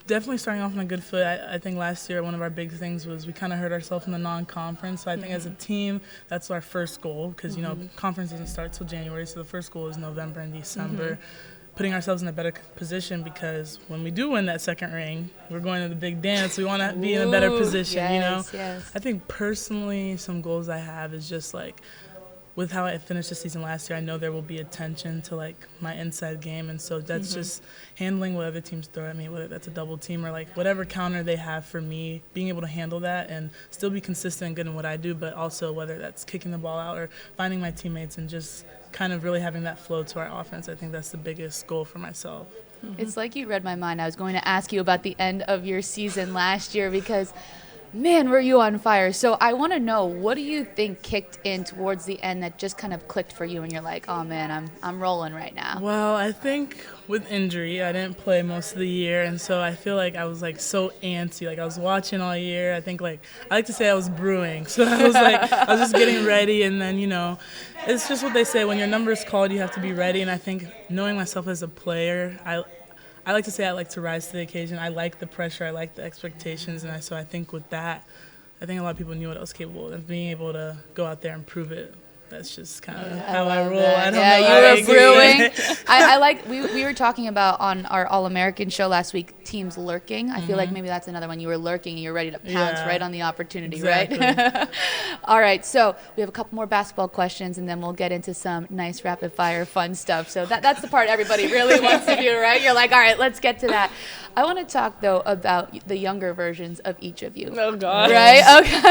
definitely starting off on a good foot. I think last year one of our big things was we kind of hurt ourselves in the non-conference. So I think as a team, that's our first goal because, conference doesn't start till January. So the first goal is November and December. Putting ourselves in a better position because when we do win that second ring, we're going to the big dance. We want to be in a better position, Yes. I think personally some goals I have is just like with how I finished the season last year, I know there will be attention to like my inside game, and so that's just handling what other teams throw at me, whether that's a double team or like whatever counter they have for me, being able to handle that and still be consistent and good in what I do, but also whether that's kicking the ball out or finding my teammates and just kind of really having that flow to our offense. I think that's the biggest goal for myself. It's like you read my mind. I was going to ask you about the end of your season last year because Man, were you on fire. So I want to know, what do you think kicked in towards the end that just kind of clicked for you and you're like, oh man, I'm rolling right now? Well, I think with injury, I didn't play most of the year, and so I feel like I was like so antsy. Like I was watching all year. I think I like to say I was brewing. So I was just getting ready, and then it's just what they say, when your number is called, you have to be ready. And I think knowing myself as a player, I like to say I like to rise to the occasion. I like the pressure. I like the expectations. And so I think with that, I think a lot of people knew what I was capable of, and being able to go out there and prove it. That's just kind of how I roll. I don't know. Yeah, you were brewing. I like, we were talking about on our All-American show last week, teams lurking. I feel like maybe that's another one. You were lurking and you were ready to pounce right on the opportunity, exactly. right? All right, so we have a couple more basketball questions, and then we'll get into some nice rapid-fire fun stuff. So that's the part everybody really wants to do, right? You're like, all right, let's get to that. I want to talk, though, about the younger versions of each of you. Oh, God. Right? Okay.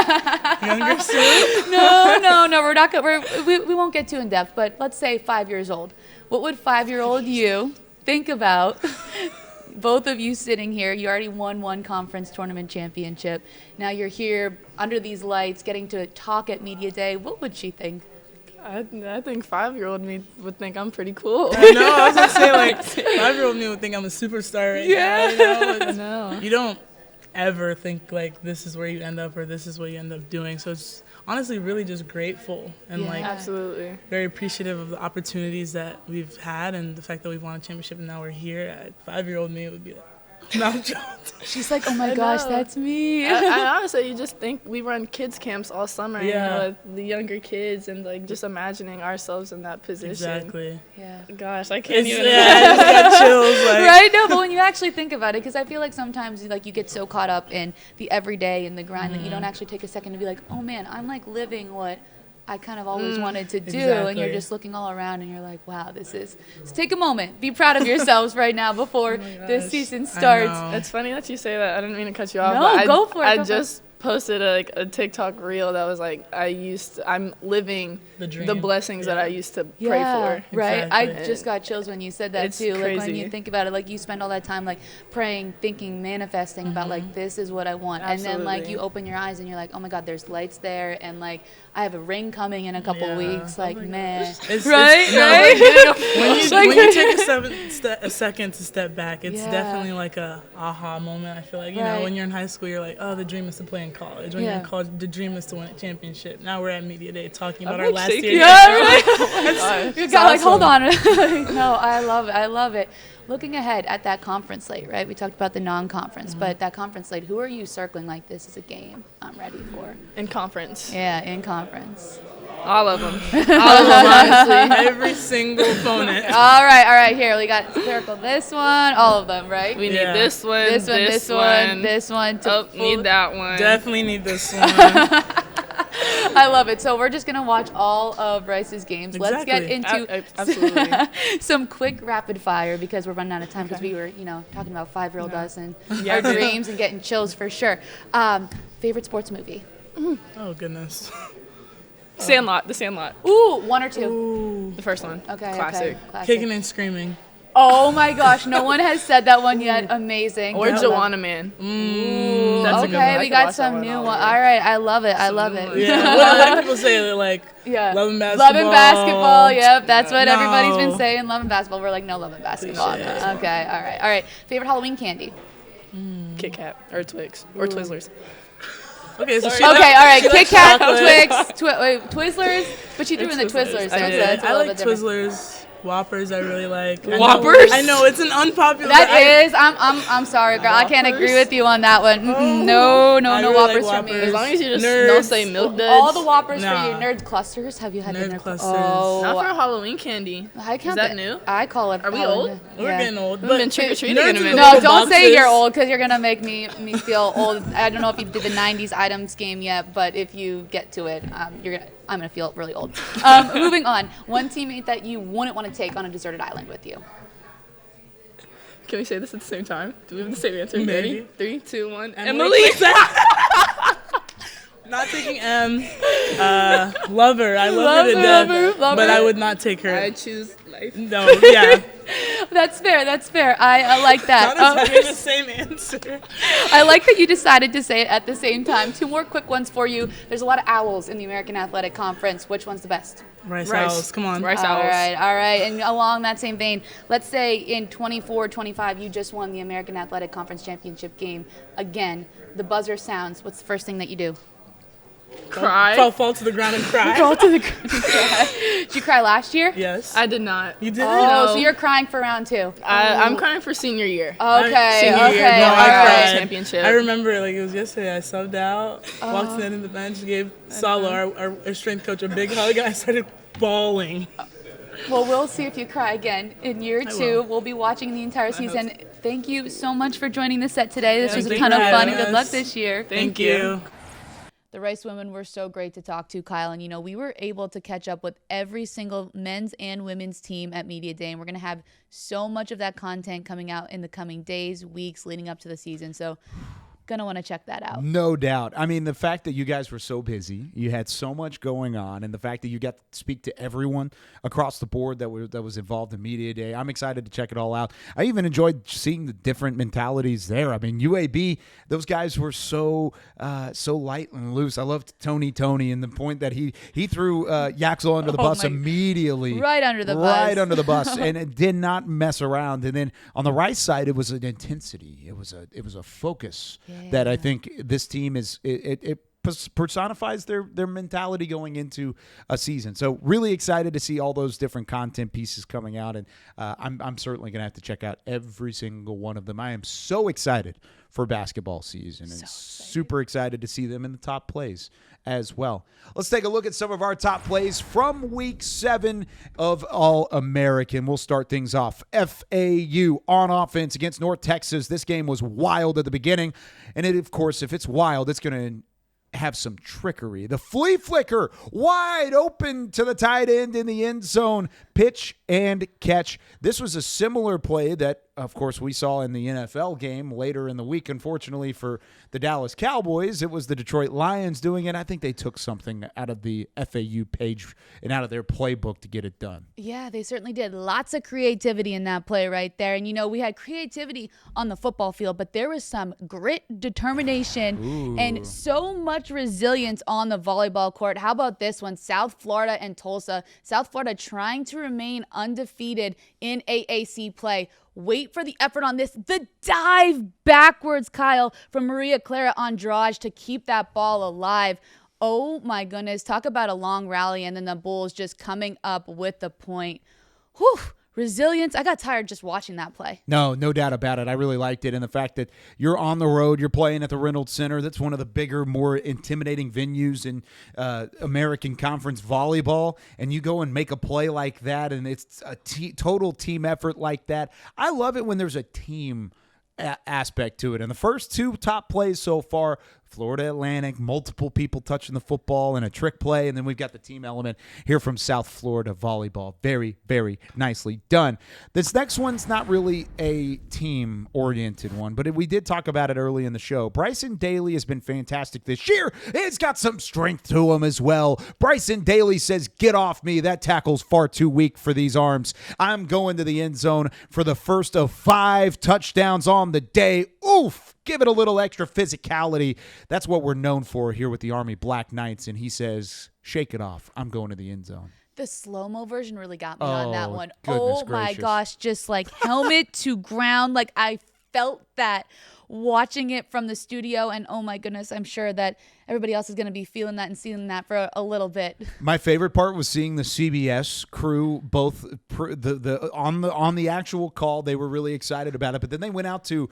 Younger soon? No, we're not going to. We won't get too in depth, but let's say 5 years old. What would 5-year-old you think about? Both of you sitting here, you already won one conference tournament championship. Now you're here under these lights getting to talk at Media Day. What would she think? I think 5-year-old me would think I'm pretty cool. I know. I was going to say, 5-year-old me would think I'm a superstar right now. No. You don't ever think this is where you end up or this is what you end up doing. So it's honestly really just grateful and absolutely very appreciative of the opportunities that we've had and the fact that we've won a championship and now we're here. 5-year-old me would be like, no, I'm joking. She's like, oh my gosh, that's me. I honestly, you just think we run kids camps all summer, with the younger kids, and just imagining ourselves in that position. Exactly. Yeah. Gosh, I can't even. I just got chills. Right? No, but when you actually think about it, because I feel like sometimes you get so caught up in the everyday and the grind that you don't actually take a second to be like, oh man, I'm living what I kind of always wanted to do. Exactly. And you're just looking all around and you're like, wow, so take a moment. Be proud of yourselves right now before this season starts. It's funny that you say that. I didn't mean to cut you off. No, but go for it. I just posted a TikTok reel that was I'm living the blessings that I used to pray for. Right. Exactly. I just got chills when you said that too. Crazy. When you think about it, you spend all that time praying, thinking, manifesting about this is what I want. Absolutely. And then you open your eyes and you're like, oh my God, there's lights there, and I have a ring coming in a couple weeks. Man. Right? When you take a second to step back, it's definitely a aha moment. I feel like, when you're in high school, you're like, oh, the dream is to play in college. When you're in college, the dream is to win a championship. Now we're at Media Day talking about our last year. Yeah, right. You got hold on. No, I love it. Looking ahead at that conference slate, right? We talked about the non-conference, but that conference slate, who are you circling this is a game I'm ready for? In conference. Yeah, in conference. All of them. Honestly. Every single opponent. All right. Here, we got circle this one, all of them, right? We need this one, this one. Need that one. Definitely need this one. I love it. So we're just going to watch all of Rice's games. Exactly. Let's get into absolutely. some quick rapid fire because we're running out of time because we were, talking about 5-year-old us and our dreams and getting chills for sure. Favorite sports movie? Oh, goodness. Sandlot. The Sandlot. Ooh, one or two? Ooh. The first one. Okay. Classic. Kicking and Screaming. Oh my gosh, no one has said that one yet. Amazing. Or Joanna Man. That's a good okay, one. we got some new one. All right, I love it. Yeah, well, a lot of people say Love and Basketball. Love and Basketball, yep. That's what everybody's been saying, Love and Basketball. We're like, no, Love and Basketball. Okay, all right. Favorite Halloween candy? Kit Kat or Twix or Twizzlers. Okay, so all right. Kit Kat, Twix, Twizzlers, but you threw in the Twizzlers. So I like Twizzlers. Whoppers, I really like. Whoppers? I know it's an unpopular. I'm sorry, girl. I can't agree with you on that one. No really Whoppers like for me. As long as you just Nerds. don't say Milk Duds. All the Whoppers for you. Nerd clusters. Have you had Nerd the clusters? Oh, Not for Halloween candy. Is that new? I call it. Are we old? We're getting old. We've been trick-or-treating in a minute. No, don't say you're old because you're gonna make me feel old. I don't know if you did the '90s items game yet, but if you get to it, I'm gonna feel really old. Moving on. One teammate that you wouldn't want to take on a deserted island with you. Can we say this at the same time? Do we have the same answer? Maybe. Ready? 3, 2, 1. Emily. Not taking M. Love her. I love her to death. But I would not take her. I choose life. No, yeah. That's fair. That's fair. I like that. Not as having the same answer. I like that you decided to say it at the same time. 2 more quick ones for you. There's a lot of owls in the American Athletic Conference. Which one's the best? Rice Owls. Come on. Rice Owls. All right. And along that same vein, let's say in 24-25, you just won the American Athletic Conference Championship game. Again, the buzzer sounds. What's the first thing that you do? Cry. Fall to the ground and cry. Fall to the ground and cry. Did you cry last year? Yes. I did not. You didn't? Oh, No. so you're crying for round 2. I'm crying for senior year. Okay. Senior year. Okay. No, All I cried. right. Championship. I remember like it was yesterday. I subbed out, walked in the bench, gave Salo, our strength coach, a big hug, and I started bawling. Well, we'll see if you cry again in year 2. We'll be watching the entire season. Thank you so much for joining the set today. This was a ton of fun, and good luck this year. Thank you. The Rice women were so great to talk to, Kyle. And, we were able to catch up with every single men's and women's team at Media Day. And we're going to have so much of that content coming out in the coming days, weeks leading up to the season. So going to want to check that out. No doubt. I mean, the fact that you guys were so busy, you had so much going on, and the fact that you got to speak to everyone across the board that was involved in Media Day, I'm excited to check it all out. I even enjoyed seeing the different mentalities there. I mean, UAB, those guys were so light and loose. I loved Toney and the point that he threw Yaxel under the bus immediately. Right under the bus. Right under the bus, and it did not mess around. And then on the Rice side, it was an intensity. It was a focus. That I think this team it personifies their mentality going into a season. So really excited to see all those different content pieces coming out, and I'm certainly going to have to check out every single one of them. I am so excited for basketball season, and super excited to see them in the top plays as well. Let's take a look at some of our top plays from Week 7 of All-American. We'll start things off. FAU on offense against North Texas. This game was wild at the beginning, and of course, if it's wild, it's going to have some trickery. The flea flicker, wide open to the tight end in the end zone. Pitch and catch. This was a similar play that, of course, we saw in the NFL game later in the week. Unfortunately for the Dallas Cowboys, it was the Detroit Lions doing it. I think they took something out of the FAU page and out of their playbook to get it done. Yeah, they certainly did. Lots of creativity in that play right there. And, we had creativity on the football field, but there was some grit, determination, and so much resilience on the volleyball court. How about this one? South Florida and Tulsa. South Florida trying to remain undefeated in AAC play. Wait for the effort on this. The dive backwards, Kyle, from Maria Clara Andrade to keep that ball alive. Oh, my goodness. Talk about a long rally, and then the Bulls just coming up with the point. Whew. Resilience. I got tired just watching that play. No doubt about it. I really liked it. And the fact that you're on the road, you're playing at the Reynolds Center. That's one of the bigger, more intimidating venues in American Conference volleyball. And you go and make a play like that, and it's a total team effort like that. I love it when there's a team aspect to it. And the first 2 top plays so far, Florida Atlantic, multiple people touching the football and a trick play, and then we've got the team element here from South Florida volleyball. Very, very nicely done. This next one's not really a team-oriented one, but we did talk about it early in the show. Bryson Daly has been fantastic this year. He's got some strength to him as well. Bryson Daly says, "Get off me. That tackle's far too weak for these arms. I'm going to the end zone for the first of 5 touchdowns on the day. Oof! Give it a little extra physicality." That's what we're known for here with the Army Black Knights. And he says, "Shake it off. I'm going to the end zone." The slow-mo version really got me on that one. Goodness Oh, my gracious. gosh. Just like helmet to ground. Like I felt that watching it from the studio. And oh, my goodness, I'm sure that everybody else is going to be feeling that and seeing that for a little bit. My favorite part was seeing the CBS crew both on the actual call. They were really excited about it, but then they went out to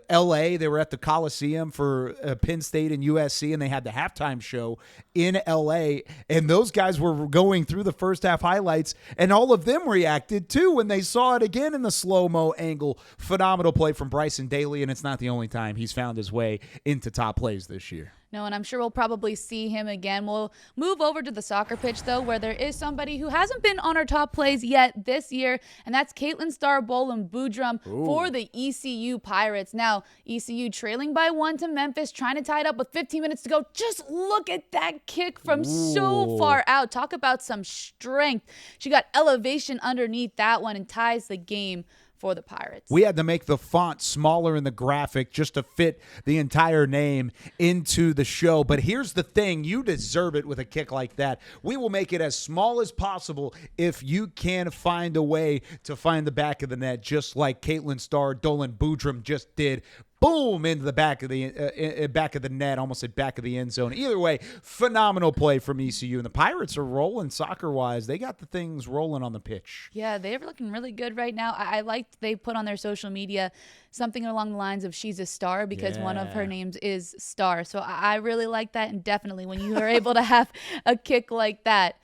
L.A. They were at the Coliseum for Penn State and USC, and they had the halftime show in L.A., and those guys were going through the first half highlights, and all of them reacted too when they saw it again in the slow-mo angle. Phenomenal play from Bryson Daly, and it's not the only time he's found his way into top plays this year. No, and I'm sure we'll probably see him again. We'll move over to the soccer pitch, though, where there is somebody who hasn't been on our top plays yet this year, and that's Caitlin Starbolam-Boudrum for the ECU Pirates. Now, ECU trailing by 1 to Memphis, trying to tie it up with 15 minutes to go. Just look at that kick from so far out. Talk about some strength. She got elevation underneath that one and ties the game for the Pirates. We had to make the font smaller in the graphic just to fit the entire name into the show. But here's the thing. You deserve it with a kick like that. We will make it as small as possible if you can find a way to find the back of the net, just like Caitlin Starr, Dolan Boudrum just did. Boom, into the back of the net, almost at back of the end zone. Either way, phenomenal play from ECU. And the Pirates are rolling soccer-wise. They got the things rolling on the pitch. Yeah, they're looking really good right now. I liked they put on their social media something along the lines of she's a star because one of her names is Star. So I really like that. And definitely when you are able to have a kick like that,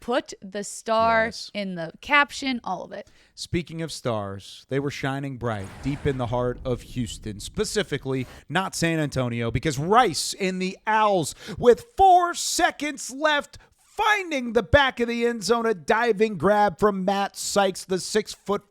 put the star in the caption, all of it. Speaking of stars, they were shining bright deep in the heart of Houston, specifically not San Antonio, because Rice in the Owls with 4 seconds left, finding the back of the end zone, a diving grab from Matt Sykes, the 6'4",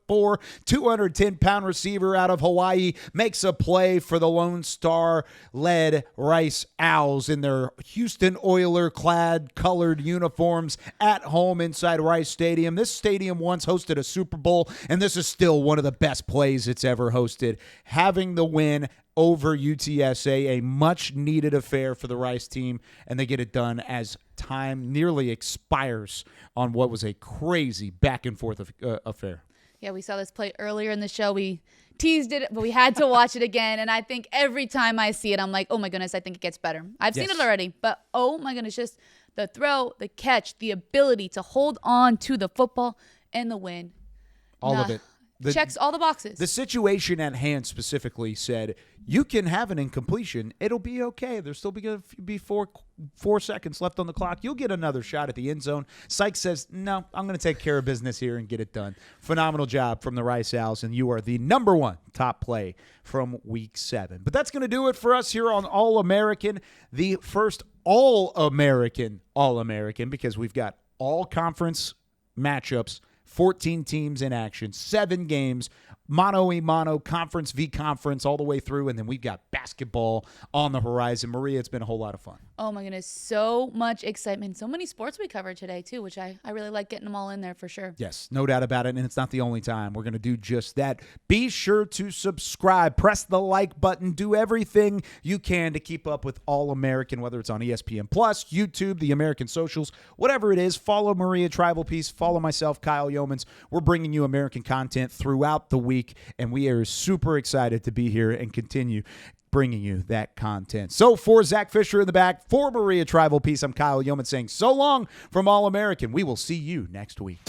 210-pound receiver out of Hawaii, makes a play for the Lone Star-led Rice Owls in their Houston Oiler-clad colored uniforms at home inside Rice Stadium. This stadium once hosted a Super Bowl, and this is still one of the best plays it's ever hosted. Having the win over UTSA, a much-needed affair for the Rice team, and they get it done as time nearly expires on what was a crazy back-and-forth affair. Yeah, we saw this play earlier in the show. We teased it, but we had to watch it again, and I think every time I see it, I'm like, oh, my goodness, I think it gets better. I've seen it already, but oh, my goodness, just the throw, the catch, the ability to hold on to the football and the win. All of it. Checks all the boxes. The situation at hand specifically said, you can have an incompletion. It'll be okay. There's still going to be 4 seconds left on the clock. You'll get another shot at the end zone. Sykes says, no, I'm going to take care of business here and get it done. Phenomenal job from the Rice Owls, and you are the number 1 top play from Week 7. But that's going to do it for us here on All-American, the first All-American, because we've got all-conference matchups, 14 teams in action, 7 games, mano-a-mano, conference v. conference all the way through, and then we've got basketball on the horizon. Maria, it's been a whole lot of fun. Oh, my goodness. So much excitement. So many sports we covered today, too, which I really like getting them all in there for sure. Yes, no doubt about it, and it's not the only time. We're going to do just that. Be sure to subscribe. Press the like button. Do everything you can to keep up with All-American, whether it's on ESPN+, YouTube, the American socials, whatever it is. Follow Maria Trivelpeice. Follow myself, Kyle Youmans. We're bringing you American content throughout the week, and we are super excited to be here and continue bringing you that content. So for Zach Fisher in the back, for Maria Trivelpeice, I'm Kyle Youmans saying so long from All-American. We will see you next week.